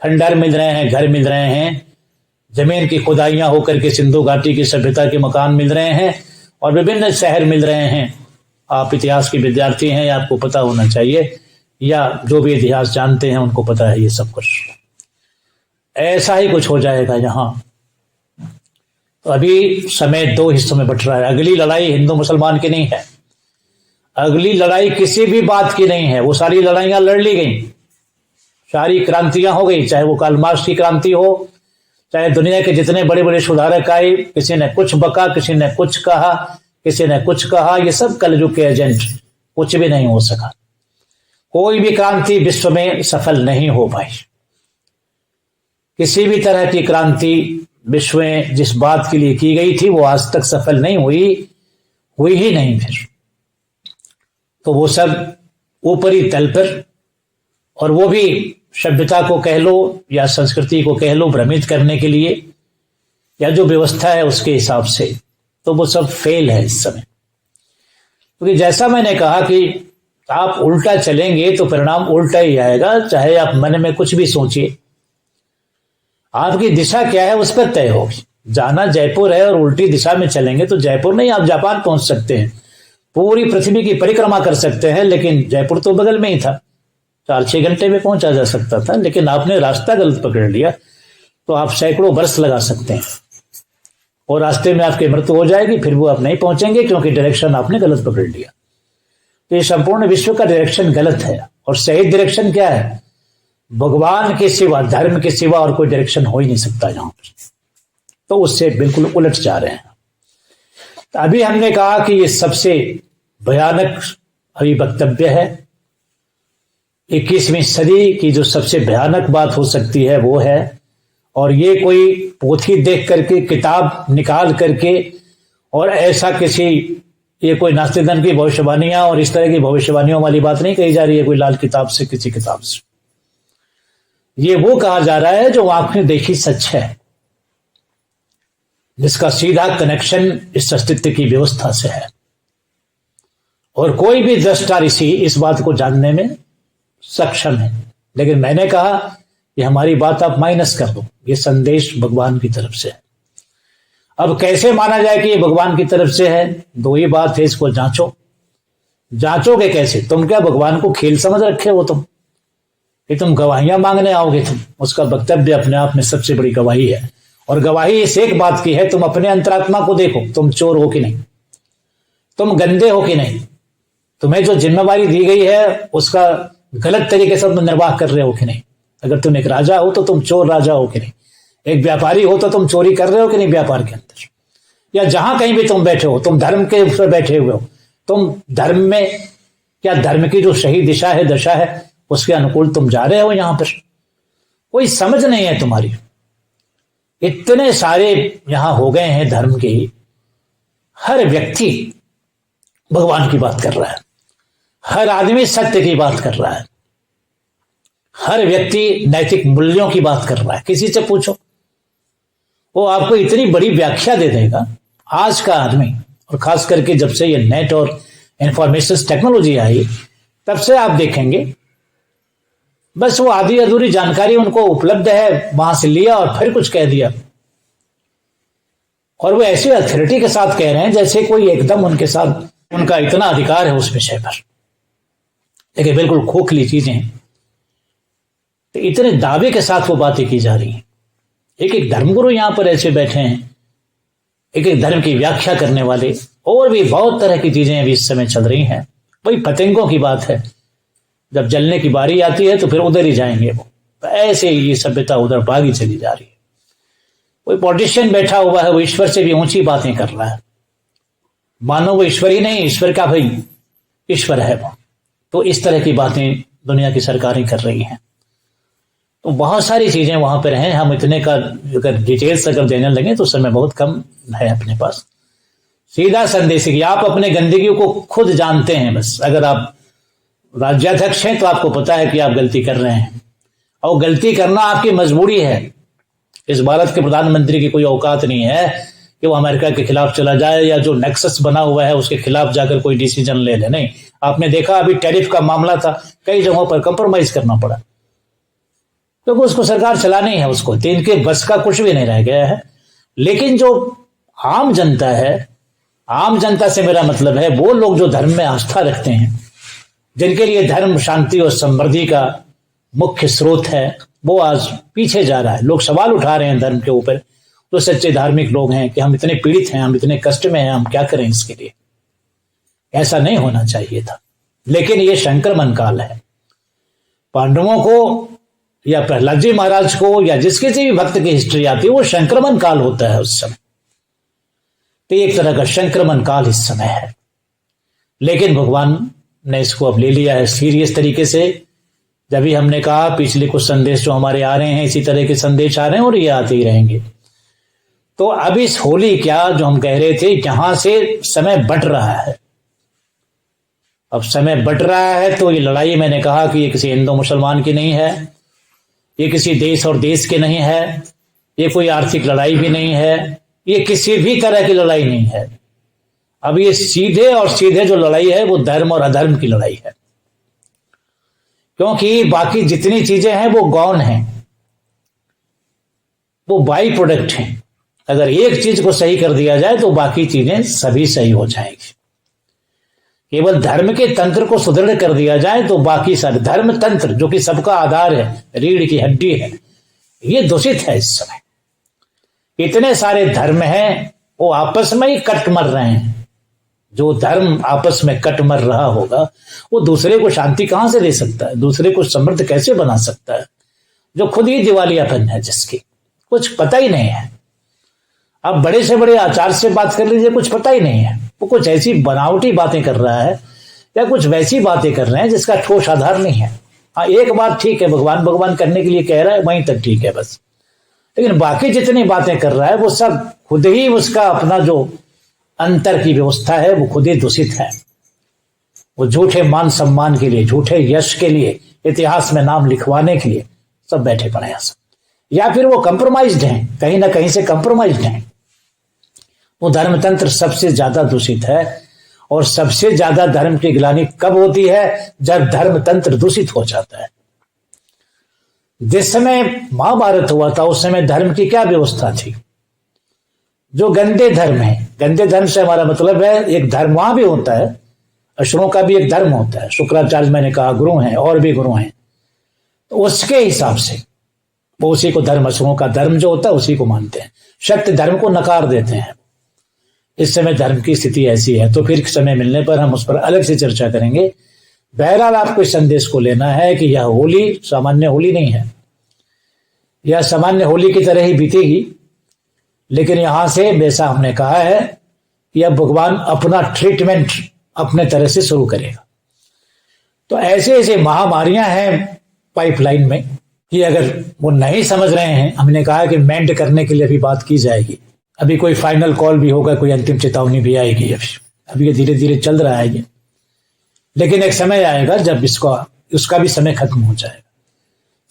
खंडहर मिल रहे हैं, घर मिल रहे हैं, जमीन की खुदाइयां होकर के सिंधु घाटी की सभ्यता के मकान मिल रहे हैं और विभिन्न शहर मिल रहे हैं। आप इतिहास के विद्यार्थी हैं, आपको पता होना चाहिए, या जो भी इतिहास जानते हैं उनको पता है ये सब कुछ। ऐसा ही कुछ हो जाएगा यहां। तो अभी समय दो हिस्सों में बट रहा है। अगली लड़ाई हिंदू मुसलमान की नहीं है, अगली लड़ाई किसी भी बात की नहीं है। वो सारी लड़ाइयां लड़ ली गई, सारी क्रांतियां हो गई, चाहे वो कार्ल मार्क्स की क्रांति हो, चाहे दुनिया के जितने बड़े बड़े सुधारक आए, किसी ने कुछ बका, किसी ने कुछ कहा, किसी ने कुछ कहा, ये सब कलयुग के एजेंट, कुछ भी नहीं हो सका। कोई भी क्रांति विश्व में सफल नहीं हो पाई। किसी भी तरह की क्रांति विश्व में जिस बात के लिए की गई थी वो आज तक सफल नहीं हुई ही नहीं। फिर तो वो सब ऊपरी तल पर, और वो भी सभ्यता को कह लो या संस्कृति को कह लो भ्रमित करने के लिए, या जो व्यवस्था है उसके हिसाब से, तो वो सब फेल है इस समय। क्योंकि जैसा मैंने कहा कि आप उल्टा चलेंगे तो परिणाम उल्टा ही आएगा, चाहे आप मन में कुछ भी सोचिए। आपकी दिशा क्या है उस पर तय होगी। जाना जयपुर है और उल्टी दिशा में चलेंगे तो जयपुर नहीं, आप जापान पहुंच सकते हैं, पूरी पृथ्वी की परिक्रमा कर सकते हैं, लेकिन जयपुर तो बगल में ही था, 4-6 घंटे में पहुंचा जा सकता था। लेकिन आपने रास्ता गलत पकड़ लिया, तो आप सैकड़ों वर्ष लगा सकते हैं और रास्ते में आपकी मृत्यु हो जाएगी, फिर वो आप नहीं पहुंचेंगे क्योंकि डायरेक्शन आपने गलत पकड़ लिया। तो ये संपूर्ण विश्व का डायरेक्शन गलत है और सही डायरेक्शन क्या है? भगवान के सिवा, धर्म के सिवा और कोई डायरेक्शन हो ही नहीं सकता यहाँ पर। तो उससे बिल्कुल उलट जा रहे हैं। तो अभी हमने कहा कि ये सबसे भयानक अभी वक्तव्य है। 21वीं सदी की जो सबसे भयानक बात हो सकती है वो है, और ये कोई पोथी देख करके, किताब निकाल करके और ऐसा किसी, ये कोई नास्तिकदन की भविष्यवाणियां और इस तरह की भविष्यवाणियों वाली बात नहीं कही जा रही है कोई लाल किताब से, किसी किताब से। ये वो कहा जा रहा है जो आंखें देखी सच है, जिसका सीधा कनेक्शन इस अस्तित्व की व्यवस्था से है। और कोई भी दृष्टा ऋषि इस बात को जानने में सक्षम है। लेकिन मैंने कहा कि हमारी बात आप माइनस कर दो, ये संदेश भगवान की तरफ से है। अब कैसे माना जाए कि ये भगवान की तरफ से है? दो ही बात है, इसको जांचो। जांचोगे कैसे? तुम क्या भगवान को खेल समझ रखे हो तुम, कि तुम गवाहियां मांगने आओगे? तुम, उसका वक्तव्य अपने आप में सबसे बड़ी गवाही है। और गवाही इस एक बात की है, तुम अपने अंतरात्मा को देखो, तुम चोर हो कि नहीं, तुम गंदे हो कि नहीं, तुम्हें जो जिम्मेवारी दी गई है उसका गलत तरीके से तुम निर्वाह कर रहे हो कि नहीं। अगर तुम एक राजा हो तो तुम चोर राजा हो कि नहीं, एक व्यापारी हो तो तुम चोरी कर रहे हो कि नहीं व्यापार के अंदर, या जहां कहीं भी तुम बैठे हो, तुम धर्म के ऊपर बैठे हुए हो, तुम धर्म में क्या, धर्म की जो सही दिशा है, दशा है, उसके अनुकूल तुम जा रहे हो? यहां पर कोई समझ नहीं है तुम्हारी। इतने सारे यहां हो गए हैं धर्म के, हर व्यक्ति भगवान की बात कर रहा है, हर आदमी सत्य की बात कर रहा है, हर व्यक्ति नैतिक मूल्यों की बात कर रहा है। किसी से पूछो, वो आपको इतनी बड़ी व्याख्या दे देगा। आज का आदमी, और खास करके जब से ये नेट और इंफॉर्मेशन टेक्नोलॉजी आई, तब से आप देखेंगे बस वो आधी अधूरी जानकारी उनको उपलब्ध है, वहां से लिया और फिर कुछ कह दिया। और वो ऐसी अथॉरिटी के साथ कह रहे हैं जैसे कोई एकदम उनके साथ, उनका इतना अधिकार है उस विषय पर। लेकिन बिल्कुल खोखली चीजें हैं। तो इतने दावे के साथ वो बातें की जा रही हैं। एक एक धर्मगुरु यहां पर ऐसे बैठे हैं, एक एक धर्म की व्याख्या करने वाले, और भी बहुत तरह की चीजें अभी इस समय चल रही हैं। वही पतंगों की बात है, जब जलने की बारी आती है तो फिर उधर ही जाएंगे वो। तो ऐसे ये सभ्यता उधर भागी चली जा रही है। कोई पॉलिटिशियन बैठा हुआ है, वो ईश्वर से भी ऊंची बातें कर रहा है, मानो वो ईश्वर ही नहीं, ईश्वर का भाई ईश्वर है वो। तो इस तरह की बातें दुनिया की सरकारें कर रही हैं। तो बहुत सारी चीजें वहां पर हैं। हम इतने का अगर डिटेल्स अगर देने लगे तो समय बहुत कम है अपने पास। सीधा संदेश है कि आप अपने गंदगी को खुद जानते हैं। बस अगर आप राज्याध्यक्ष हैं तो आपको पता है कि आप गलती कर रहे हैं, और गलती करना आपकी मजबूरी है। इस भारत के प्रधानमंत्री की कोई औकात नहीं है कि वो अमेरिका के खिलाफ चला जाए या जो नेक्सस बना हुआ है उसके खिलाफ जाकर कोई डिसीजन ले ले। नहीं, आपने देखा अभी टैरिफ का मामला था, कई जगहों पर कंप्रोमाइज करना पड़ा क्योंकि उसको सरकार चलानी है, उसको तो इनके बस का कुछ भी नहीं रह गया है। लेकिन जो आम जनता है, आम जनता से मेरा मतलब है वो लोग जो धर्म में आस्था रखते हैं, जिनके लिए धर्म शांति और समृद्धि का मुख्य स्रोत है, वो आज पीछे जा रहा है। लोग सवाल उठा रहे हैं धर्म के ऊपर, तो सच्चे धार्मिक लोग हैं कि हम इतने पीड़ित हैं, हम इतने कष्ट में हैं, हम क्या करें इसके लिए। ऐसा नहीं होना चाहिए था। लेकिन ये संक्रमण काल है। पांडवों को या प्रहलाद जी महाराज को या जिस किसी भी भक्त की हिस्ट्री आती है, वो संक्रमण काल होता है उस समय। तो एक तरह का संक्रमण काल इस समय है। लेकिन भगवान ने इसको अब ले लिया है सीरियस तरीके से। जब भी हमने कहा पिछले कुछ संदेश जो हमारे आ रहे हैं, इसी तरह के संदेश आ रहे हैं और ये आते ही रहेंगे। तो अब इस होली क्या जो हम कह रहे थे, यहां से समय बट रहा है। अब समय बट रहा है तो ये लड़ाई, मैंने कहा कि ये किसी हिंदू मुसलमान की नहीं है, ये किसी देश और देश की नहीं है, ये कोई आर्थिक लड़ाई भी नहीं है, ये किसी भी तरह की लड़ाई नहीं है। अब ये सीधे और सीधे जो लड़ाई है वो धर्म और अधर्म की लड़ाई है। क्योंकि बाकी जितनी चीजें हैं वो गौण हैं, वो बाई प्रोडक्ट हैं। अगर एक चीज को सही कर दिया जाए तो बाकी चीजें सभी सही हो जाएंगी। केवल धर्म के तंत्र को सुदृढ़ कर दिया जाए तो बाकी सारे धर्म तंत्र जो कि सबका आधार है, रीढ़ की हड्डी है, ये दूषित है। इस समय इतने सारे धर्म हैं, वो आपस में ही कट मर रहे हैं। जो धर्म आपस में कट मर रहा होगा वो दूसरे को शांति कहां से दे सकता है, दूसरे को समृद्ध कैसे बना सकता है, जो खुद ही दिवालियापन है, जिसकी कुछ पता ही नहीं है। आप बड़े से बड़े आचार्य से बात कर लीजिए, कुछ पता ही नहीं है। वो कुछ ऐसी बनावटी बातें कर रहा है या कुछ वैसी बातें कर रहे हैं जिसका ठोस आधार नहीं है। हाँ, एक बात ठीक है, भगवान भगवान करने के लिए कह रहा है, वहीं तक ठीक है बस। लेकिन बाकी जितनी बातें कर रहा है वो सब खुद ही उसका अपना जो अंतर की व्यवस्था है वो खुद ही दूषित है। वो झूठे मान सम्मान के लिए, झूठे यश के लिए, इतिहास में नाम लिखवाने के लिए सब बैठे पड़े हैं सब, या फिर वो कंप्रोमाइज्ड हैं, कहीं ना कहीं से कंप्रोमाइज्ड हैं। वो धर्मतंत्र सबसे ज्यादा दूषित है। और सबसे ज्यादा धर्म की ग्लानि कब होती है? जब धर्मतंत्र दूषित हो जाता है। जिस समय महाभारत हुआ था उस समय धर्म की क्या व्यवस्था थी? जो गंदे धर्म है, गंदे धर्म से हमारा मतलब है एक धर्म वहां भी होता है, असुरों का भी एक धर्म होता है। शुक्राचार्य मैंने कहा गुरु हैं, और भी गुरु हैं, तो उसके हिसाब से वो उसी को धर्म, असुरों का धर्म जो होता है उसी को मानते हैं, सत्य धर्म को नकार देते हैं। इस समय धर्म की स्थिति ऐसी है। तो फिर समय मिलने पर हम उस पर अलग से चर्चा करेंगे। बहरहाल आपको इस संदेश को लेना है कि यह होली सामान्य होली नहीं है, यह सामान्य होली की तरह ही बीतेगी, लेकिन यहां से वैसा हमने कहा है कि अब भगवान अपना ट्रीटमेंट अपने तरह से शुरू करेगा। तो ऐसे ऐसे महामारियां हैं पाइपलाइन में कि अगर वो नहीं समझ रहे हैं, हमने कहा कि मेंड करने के लिए अभी बात की जाएगी, अभी कोई फाइनल कॉल भी होगा, कोई अंतिम चेतावनी भी आएगी। अभी ये धीरे धीरे चल रहा है ये, लेकिन एक समय आएगा जब उसका भी समय खत्म हो जाएगा।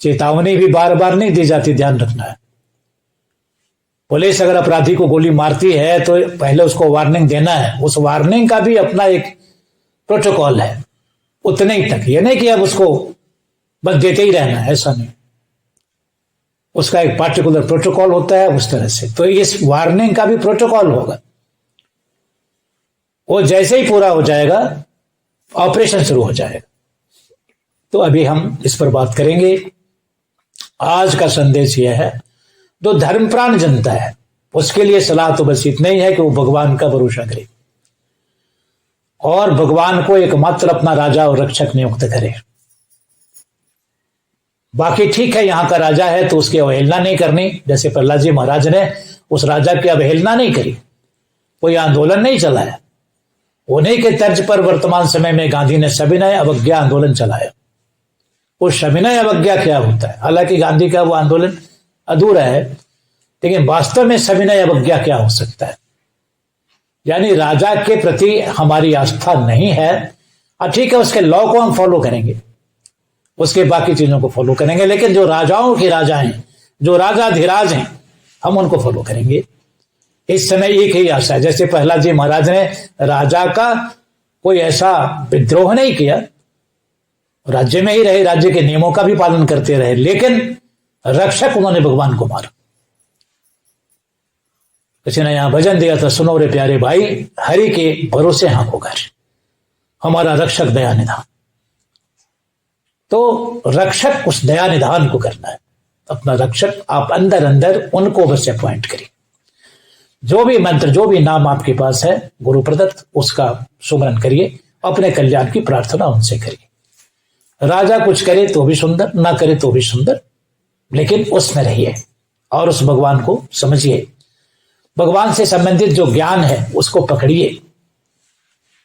चेतावनी भी बार बार नहीं दी जाती, ध्यान रखना है। पुलिस अगर अपराधी को गोली मारती है तो पहले उसको वार्निंग देना है, उस वार्निंग का भी अपना एक प्रोटोकॉल है, उतने ही तक। ये नहीं कि अब उसको बस देते ही रहना है, ऐसा नहीं। उसका एक पार्टिकुलर प्रोटोकॉल होता है उस तरह से। तो इस वार्निंग का भी प्रोटोकॉल होगा, वो जैसे ही पूरा हो जाएगा ऑपरेशन शुरू हो जाएगा। तो अभी हम इस पर बात करेंगे। आज का संदेश यह है, जो धर्मप्राण जनता है उसके लिए सलाह तो बस इतना ही है कि वो भगवान का भरोसा करे और भगवान को एकमात्र अपना राजा और रक्षक नियुक्त करे। बाकी ठीक है, यहां का राजा है तो उसकी अवहेलना नहीं करनी। जैसे प्रहलाद जी महाराज ने उस राजा की अवहेलना नहीं करी, कोई आंदोलन नहीं चलाया। उन्हीं के तर्ज पर वर्तमान समय में गांधी ने सविनय अवज्ञा आंदोलन चलाया। वो सविनय अवज्ञा क्या होता है? हालांकि गांधी का वो आंदोलन अधूरा है, लेकिन वास्तव में सविनय अवज्ञा क्या हो सकता है? यानी राजा के प्रति हमारी आस्था नहीं है। ठीक है, उसके लॉ को हम फॉलो करेंगे, उसके बाकी चीजों को फॉलो करेंगे, लेकिन जो राजाओं के राजा हैं, जो राजाधिराज हैं, हम उनको फॉलो करेंगे। इस समय एक ही आशा है। जैसे प्रहलाद जी महाराज ने राजा का कोई ऐसा विद्रोह नहीं किया, राज्य में ही रहे, राज्य के नियमों का भी पालन करते रहे, लेकिन रक्षक उन्होंने भगवान को मारा। किसी ने यहां भजन दिया था, सुनो रे प्यारे भाई, हरि के भरोसे आंखों घर, हमारा रक्षक दया निधान। तो रक्षक उस दया निधान को करना है, अपना रक्षक आप अंदर अंदर उनको बस अपॉइंट करिए। जो भी मंत्र, जो भी नाम आपके पास है गुरु प्रदत्त, उसका सुमरन करिए, अपने कल्याण की प्रार्थना उनसे करिए। राजा कुछ करे तो भी सुंदर, ना करे तो भी सुंदर, लेकिन उसमें रहिए और उस भगवान को समझिए। भगवान से संबंधित जो ज्ञान है उसको पकड़िए।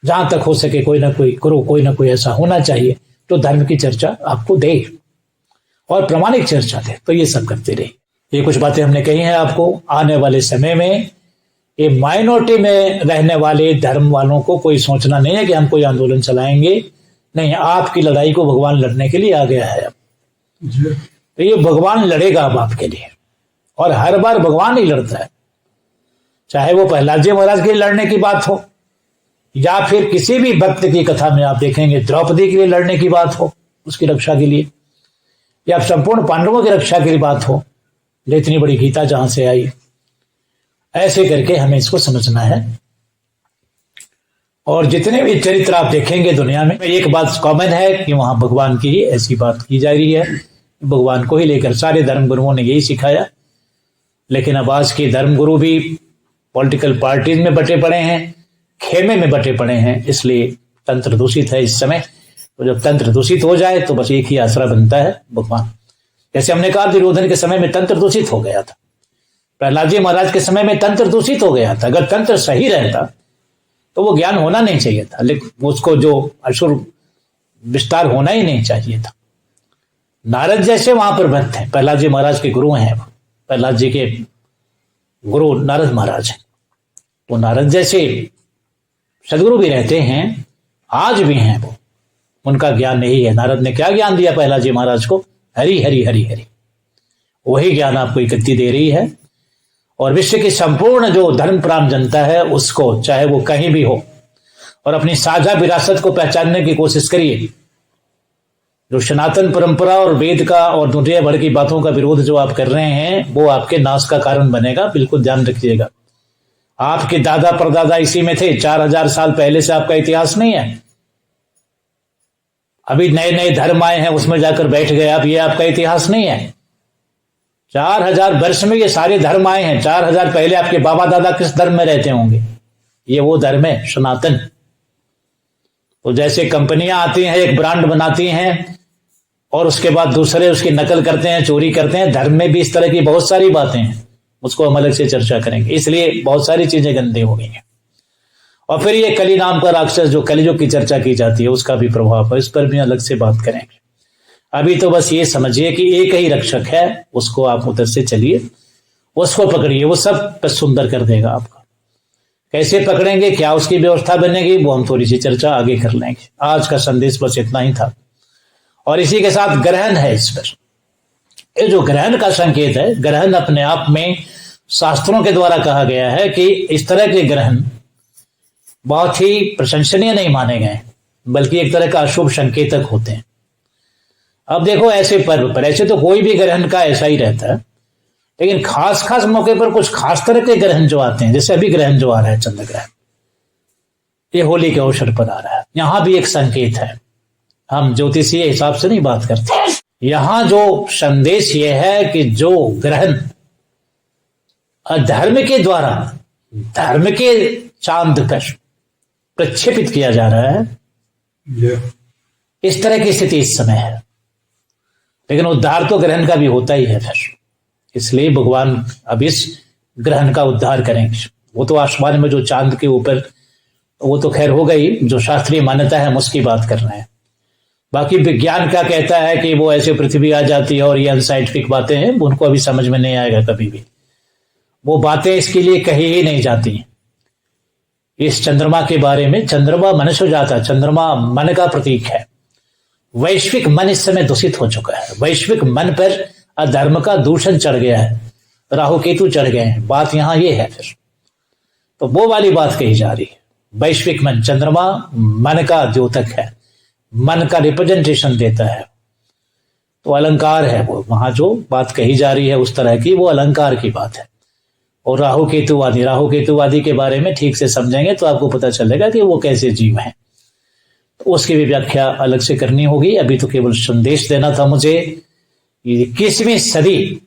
जहां तक हो सके कोई ना कोई गुरु, कोई ना कोई ऐसा होना चाहिए तो धर्म की चर्चा आपको दे और प्रामाणिक चर्चा दे। तो ये सब करते रहिए। ये कुछ बातें हमने कही हैं आपको। आने वाले समय में ये माइनॉरिटी में रहने वाले धर्म वालों को कोई सोचना नहीं है कि हम कोई आंदोलन चलाएंगे। नहीं, आपकी लड़ाई को भगवान लड़ने के लिए आ गया है अब। तो ये भगवान लड़ेगा अब आपके लिए, और हर बार भगवान ही लड़ता है। चाहे वो प्रहलाद जी महाराज के लिए लड़ने की बात हो, या फिर किसी भी भक्त की कथा में आप देखेंगे द्रौपदी के लिए लड़ने की बात हो, उसकी रक्षा के लिए, या संपूर्ण पांडवों की रक्षा के लिए बात हो, इतनी बड़ी गीता जहां से आई। ऐसे करके हमें इसको समझना है। और जितने भी चरित्र आप देखेंगे दुनिया में, एक बात कॉमन है कि वहां भगवान की ऐसी बात की जा रही है भगवान को ही लेकर सारे धर्म गुरुओं ने यही सिखाया। लेकिन अब आज के धर्म गुरु भी पॉलिटिकल पार्टीज में बटे पड़े हैं, खेमे में बटे पड़े हैं, इसलिए तंत्र दूषित है इस समय। तो जब तंत्र दूषित हो जाए तो बस एक ही आसरा बनता है, भगवान। जैसे हमने कहा दुर्योधन के समय में तंत्र दूषित हो गया था, प्रहलाद जी महाराज के समय में तंत्र दूषित हो गया था। अगर तंत्र सही रहता तो वो ज्ञान होना नहीं चाहिए था, लेकिन उसको जो असुर विस्तार होना ही नहीं चाहिए था। नारद जैसे वहां पर भक्त हैं, प्रहलाद जी महाराज के गुरु हैं, प्रहलाद जी के गुरु नारद महाराज हैं। तो नारद जैसे सदगुरु भी रहते हैं, आज भी हैं वो, उनका ज्ञान नहीं है। नारद ने क्या ज्ञान दिया प्रहलाद जी महाराज को? हरि हरि हरि हरि। वही ज्ञान आपको इकट्ठी दे रही है। और विश्व की संपूर्ण जो धर्मप्राण जनता है उसको, चाहे वो कहीं भी हो, और अपनी साझा विरासत को पहचानने की कोशिश करिए। जो सनातन परंपरा और वेद का और दुनिया भर की बातों का विरोध जो आप कर रहे हैं वो आपके नाश का कारण बनेगा, बिल्कुल ध्यान रखिएगा। आपके दादा परदादा इसी में थे, 4000 साल पहले से आपका इतिहास नहीं है। अभी नए नए धर्म आए हैं उसमें जाकर बैठ गए आप, ये आपका इतिहास नहीं है। 4000 वर्ष में ये सारे धर्म आए हैं। 4000 पहले आपके बाबा दादा किस धर्म में रहते होंगे? ये वो धर्म है सनातन। तो जैसे कंपनियां आती हैं, एक ब्रांड बनाती हैं और उसके बाद दूसरे उसकी नकल करते हैं, चोरी करते हैं, धर्म में भी इस तरह की बहुत सारी बातें हैं, उसको हम अलग से चर्चा करेंगे। इसलिए बहुत सारी चीजें गंदी हो गई हैं। और फिर ये कली नाम का राक्षस जो कलियुग की चर्चा की जाती है उसका भी प्रभाव है, इस पर भी अलग से बात करेंगे। अभी तो बस ये समझिए कि एक ही रक्षक है, उसको आप उधर से चलिए, उसको पकड़िए, वो सब सुंदर कर देगा आपका। कैसे पकड़ेंगे, क्या उसकी व्यवस्था बनेगी, वो हम थोड़ी सी चर्चा आगे कर लेंगे। आज का संदेश बस इतना ही था। और इसी के साथ ग्रहण है इस पर। ये जो ग्रहण का संकेत है, ग्रहण अपने आप में शास्त्रों के द्वारा कहा गया है कि इस तरह के ग्रहण बहुत ही प्रशंसनीय नहीं माने गए, बल्कि एक तरह का अशुभ संकेतक होते हैं। अब देखो ऐसे पर्व पर, ऐसे तो कोई भी ग्रहण का ऐसा ही रहता है, लेकिन खास खास मौके पर कुछ खास तरह के ग्रहण जो आते हैं, जैसे अभी ग्रहण जो आ रहा है चंद्र ग्रहण, ये होली के अवसर पर आ रहा है, यहां भी एक संकेत है। हम ज्योतिषीय हिसाब से नहीं बात करते। यहां जो संदेश ये है कि जो ग्रहण अधर्म के द्वारा धर्म के चांद पर प्रक्षेपित किया जा रहा है, इस तरह की स्थिति इस समय है। लेकिन उद्धार तो ग्रहण का भी होता ही है फिर, इसलिए भगवान अब इस ग्रहण का उद्धार करेंगे। वो तो आसमान में जो चांद के ऊपर, वो तो खैर हो गई, जो शास्त्रीय मान्यता है हम उसकी बात कर रहे हैं। बाकी विज्ञान क्या कहता है कि वो ऐसे पृथ्वी आ जाती है और ये अनसाइंटिफिक बातें हैं, उनको अभी समझ में नहीं आएगा कभी भी। वो बातें इसके लिए कही ही नहीं जाती। इस चंद्रमा के बारे में, चंद्रमा मनुष्य जाता, चंद्रमा मन का प्रतीक है। वैश्विक मन इस समय दूषित हो चुका है। वैश्विक मन पर अधर्म का दूषण चढ़ गया है, राहु केतु चढ़ गए हैं। बात यहां ये है फिर, तो वो वाली बात कही जा रही है। वैश्विक मन, चंद्रमा मन का द्योतक है, मन का रिप्रेजेंटेशन देता है, तो अलंकार है वो। वहां जो बात कही जा रही है उस तरह की, वो अलंकार की बात है। और राहु केतुवादी के बारे में ठीक से समझेंगे तो आपको पता चलेगा कि वो कैसे जीव हैं, तो उसकी भी व्याख्या अलग से करनी होगी। अभी तो केवल संदेश देना था मुझे। 21वीं सदी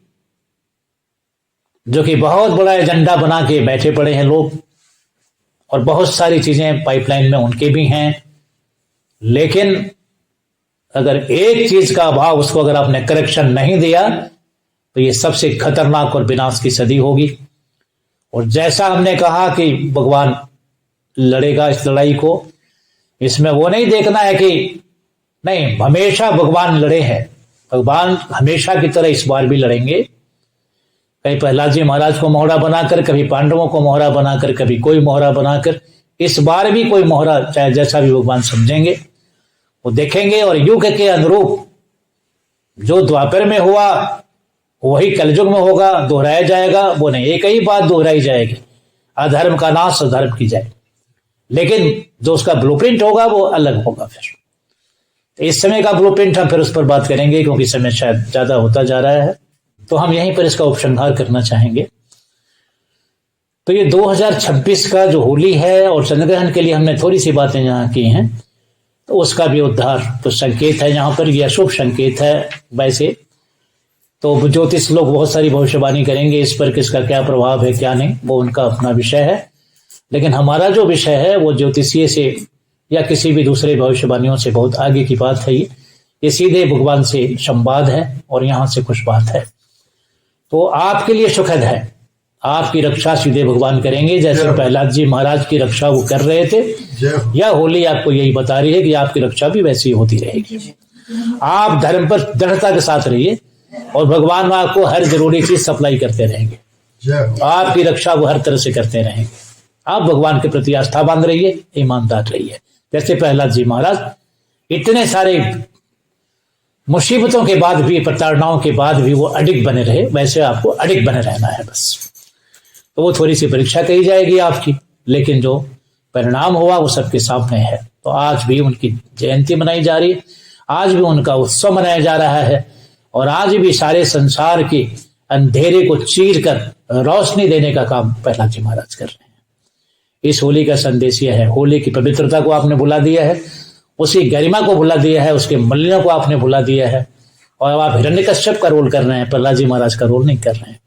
जो कि बहुत बड़ा एजेंडा बना के बैठे पड़े हैं लोग, और बहुत सारी चीजें पाइपलाइन में उनके भी हैं, लेकिन अगर एक चीज का अभाव, उसको अगर आपने करेक्शन नहीं दिया तो ये सबसे खतरनाक और विनाश की सदी होगी। और जैसा हमने कहा कि भगवान लड़ेगा इस लड़ाई को, इसमें वो नहीं देखना है कि नहीं हमेशा भगवान लड़े हैं। भगवान हमेशा की तरह इस बार भी लड़ेंगे। कहीं प्रहलाद जी महाराज को मोहरा बनाकर, कभी पांडवों को मोहरा बनाकर, कभी कोई मोहरा बनाकर, इस बार भी कोई मोहरा, चाहे जैसा भी भगवान समझेंगे वो देखेंगे। और युग के अनुरूप जो द्वापर में हुआ वही कलयुग में होगा, दोहराया जाएगा। वो नहीं, एक ही बात दोहराई जाएगी, अधर्म का नाश अधर्म की जाए, लेकिन जो उसका ब्लूप्रिंट होगा वो अलग होगा। फिर तो इस समय का ब्लूप्रिंट हम फिर उस पर बात करेंगे, क्योंकि समय शायद ज्यादा होता जा रहा है, तो हम यहीं पर इसका उपसंहार करना चाहेंगे। तो ये 2026 का जो होली है और चंद्रग्रहण के लिए हमने थोड़ी सी बातें यहाँ की हैं, तो उसका भी उद्धार तो संकेत है यहाँ पर। यह शुभ संकेत है। वैसे तो ज्योतिष लोग बहुत सारी भविष्यवाणी करेंगे इस पर, किसका क्या प्रभाव है क्या नहीं, वो उनका अपना विषय है। लेकिन हमारा जो विषय है वो ज्योतिषीय से या किसी भी दूसरे भविष्यवाणियों से बहुत आगे की बात है। ये सीधे भगवान से संवाद है और यहाँ से कुछ बात है। तो आपके लिए सुखद है, आपकी रक्षा सीधे भगवान करेंगे, जैसे प्रहलाद जी महाराज की रक्षा वो कर रहे थे। यह होली आपको यही बता रही है कि आपकी रक्षा भी वैसी होती रहेगी। आप धर्म पर दृढ़ता के साथ रहिए और भगवान आपको हर जरूरी चीज सप्लाई करते रहेंगे, आपकी रक्षा वो हर तरह से करते रहेंगे। आप भगवान के प्रति आस्था बांध रहिए, ईमानदार रहिए। जैसे प्रहलाद जी महाराज इतने सारे मुसीबतों के बाद भी, प्रताड़नाओं के बाद भी वो अडिग बने रहे, वैसे आपको अडिग बने रहना है बस। तो वो थोड़ी सी परीक्षा कही जाएगी आपकी, लेकिन जो परिणाम हुआ वो सबके सामने है। तो आज भी उनकी जयंती मनाई जा रही है, आज भी उनका उत्सव मनाया जा रहा है और आज भी सारे संसार के अंधेरे को चीर कर रोशनी देने का काम प्रहलाद जी महाराज कर रहे हैं। इस होली का संदेश यह है, होली की पवित्रता को आपने भुला दिया है, उसी गरिमा को भुला दिया है, उसके मूल्यों को आपने भुला दिया है और अब आप हिरण्यकश्यप का रोल कर रहे हैं, प्रहलाद जी महाराज का रोल नहीं कर रहे हैं।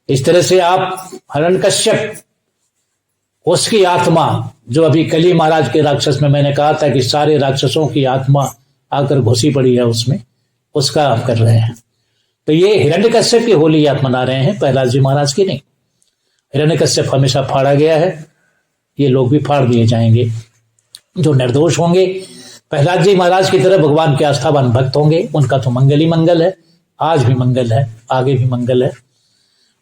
इस तरह से आप हिरण्यकश्यप, उसकी आत्मा जो अभी कली महाराज के राक्षस में मैंने कहा था कि सारे राक्षसों की आत्मा आकर घुसी पड़ी है उसमें, उसका आप कर रहे हैं। तो ये हिरण्यकश्यप की होली आप मना रहे हैं, प्रहलाद जी महाराज की नहीं। हिरण्यकश्यप हमेशा फाड़ा गया है, ये लोग भी फाड़ दिए जाएंगे जो निर्दोष होंगे। प्रहलाद जी महाराज की तरह भगवान के आस्थावान भक्त होंगे, उनका तो मंगल ही मंगल है, आज भी मंगल है, आगे भी मंगल है।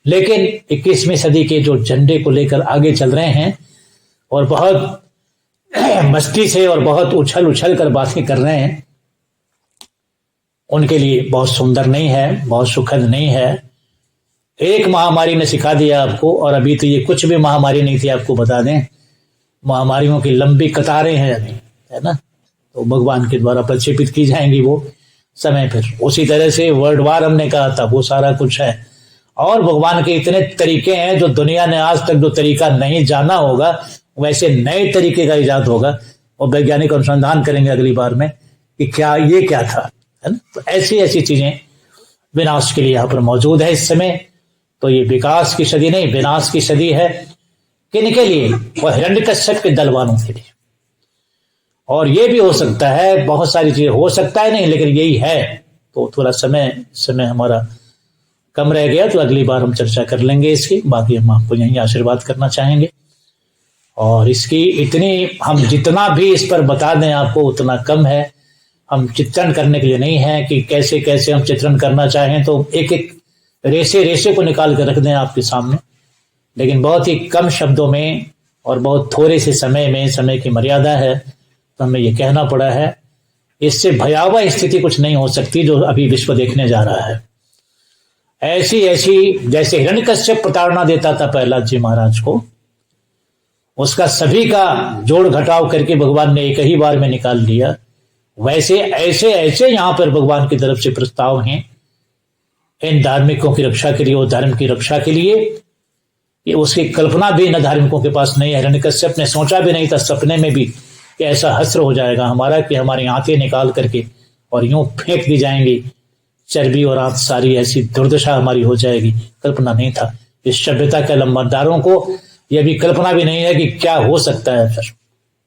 लेकिन 21वीं सदी के जो झंडे को लेकर आगे चल रहे हैं और बहुत मस्ती से और बहुत उछल उछल कर बातें कर रहे हैं, उनके लिए बहुत सुंदर नहीं है, बहुत सुखद नहीं है। एक महामारी ने सिखा दिया आपको, और अभी तो ये कुछ भी महामारी नहीं थी, आपको बता दें महामारियों की लंबी कतारें हैं अभी, है ना। तो भगवान के द्वारा प्रक्षेपित की जाएंगी वो समय। फिर उसी तरह से वर्ल्ड वार हमने कहा था, वो सारा कुछ है। और भगवान के इतने तरीके हैं जो दुनिया ने आज तक जो तरीका नहीं जाना होगा, वैसे नए तरीके का इजाद होगा और वैज्ञानिक अनुसंधान करेंगे अगली बार में कि क्या ये क्या था, है ना। तो ऐसी ऐसी चीजें विनाश के लिए यहाँ पर मौजूद है इस समय। तो ये विकास की सदी नहीं, विनाश की सदी है। किनके लिए? और हिरण्यकश्यप के दल वालों के लिए। और ये भी हो सकता है, बहुत सारी चीजें हो सकता है नहीं, लेकिन यही है। तो थोड़ा समय हमारा कम रह गया, तो अगली बार हम चर्चा कर लेंगे इसकी। बाकी हम आपको यहीं आशीर्वाद करना चाहेंगे। और इसकी इतनी, हम जितना भी इस पर बता दें आपको उतना कम है। हम चित्रण करने के लिए नहीं है कि कैसे कैसे हम चित्रण करना चाहें तो एक एक रेसे को निकाल कर रख दें आपके सामने, लेकिन बहुत ही कम शब्दों में और बहुत थोड़े से समय में, समय की मर्यादा है, तो हमें ये कहना पड़ा है। इससे भयावह स्थिति कुछ नहीं हो सकती जो अभी विश्व देखने जा रहा है। ऐसी जैसे हिरण्यकश्यप प्रताड़ना देता था प्रहलाद जी महाराज को, उसका सभी का जोड़ घटाव करके भगवान ने एक ही बार में निकाल दिया। वैसे ऐसे यहाँ पर भगवान की तरफ से प्रस्ताव हैं इन धार्मिकों की रक्षा के लिए और धर्म की रक्षा के लिए। ये उसकी कल्पना भी न धार्मिकों के पास नहीं है। हिरण्यकश्यप ने सोचा भी नहीं था सपने में भी कि ऐसा हस्त्र हो जाएगा हमारा कि हमारी आंखें निकाल करके और यूं फेंक दी जाएंगी, चर्बी और आंत सारी, ऐसी दुर्दशा हमारी हो जाएगी। कल्पना नहीं था। इस सभ्यता के लंबरदारों को यह भी कल्पना भी नहीं है कि क्या हो सकता है फिर,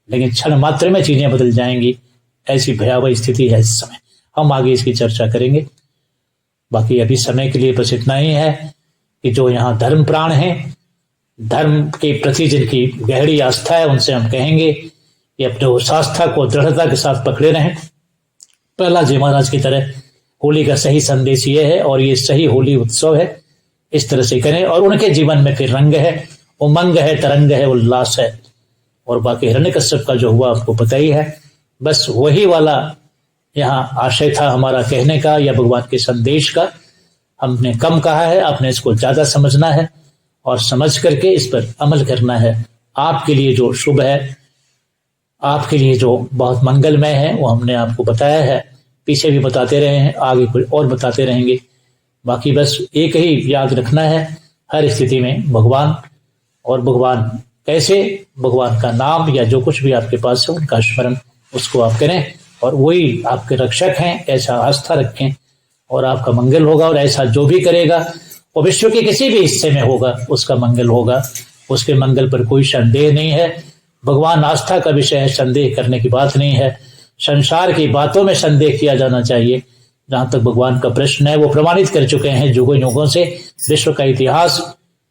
लेकिन क्षण मात्र में चीजें बदल जाएंगी। ऐसी भयावह स्थिति है इस समय। हम आगे इसकी चर्चा करेंगे। बाकी अभी समय के लिए बस इतना ही है कि जो यहाँ धर्म प्राण हैं, धर्म के प्रति जिनकी गहरी आस्था है, उनसे हम कहेंगे कि अपने उस आस्था को दृढ़ता के साथ पकड़े रहें। प्रहलाद जी महाराज की तरह होली का सही संदेश ये है और ये सही होली उत्सव है। इस तरह से करें और उनके जीवन में फिर रंग है, उमंग है, तरंग है, उल्लास है। और बाकी हिरण्यकश्यप का जो हुआ आपको पता ही है। बस वही वाला यहाँ आशय था हमारा कहने का या भगवान के संदेश का। हमने कम कहा है, आपने इसको ज्यादा समझना है और समझ करके इस पर अमल करना है। आपके लिए जो शुभ है, आपके लिए जो बहुत मंगलमय है, वो हमने आपको बताया है। पीछे भी बताते रहे हैं, आगे कुछ और बताते रहेंगे। बाकी बस एक ही याद रखना है हर स्थिति में भगवान, और भगवान कैसे, भगवान का नाम या जो कुछ भी आपके पास है उनका स्मरण उसको आप करें और वही आपके रक्षक हैं, ऐसा आस्था रखें और आपका मंगल होगा। और ऐसा जो भी करेगा वो विश्व के किसी भी हिस्से में होगा, उसका मंगल होगा, उसके मंगल पर कोई संदेह नहीं है। भगवान आस्था का विषय है, संदेह करने की बात नहीं है। संसार की बातों में संदेह किया जाना चाहिए। जहां तक भगवान का प्रश्न है, वो प्रमाणित कर चुके हैं युगों युगों से। विश्व का इतिहास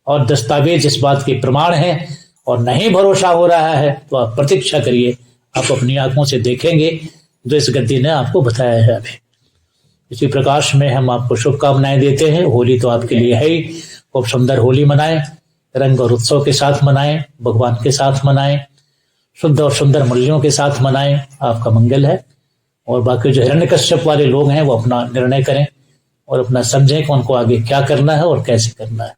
और दस्तावेज इस बात के प्रमाण है। और नहीं भरोसा हो रहा है तो आप प्रतीक्षा करिए, आप अपनी आंखों से देखेंगे जो इस गद्दी ने आपको बताया है। अभी इसी प्रकाश में हम आपको शुभकामनाएं देते हैं। होली तो आपके लिए है ही, खूब सुंदर होली मनाएं, रंग और उत्सव के साथ मनाएं, भगवान के साथ मनाएं, शुद्ध और सुंदर मूल्यों के साथ मनाएं, आपका मंगल है। और बाकी जो हिरण्यकश्यप वाले लोग हैं वो अपना निर्णय करें और अपना समझें कि उनको आगे क्या करना है और कैसे करना है।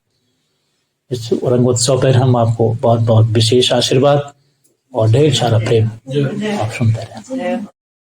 इस रंगोत्सव पर हम आपको बहुत बहुत विशेष आशीर्वाद और ढेर सारा प्रेम आप सुनते रहें।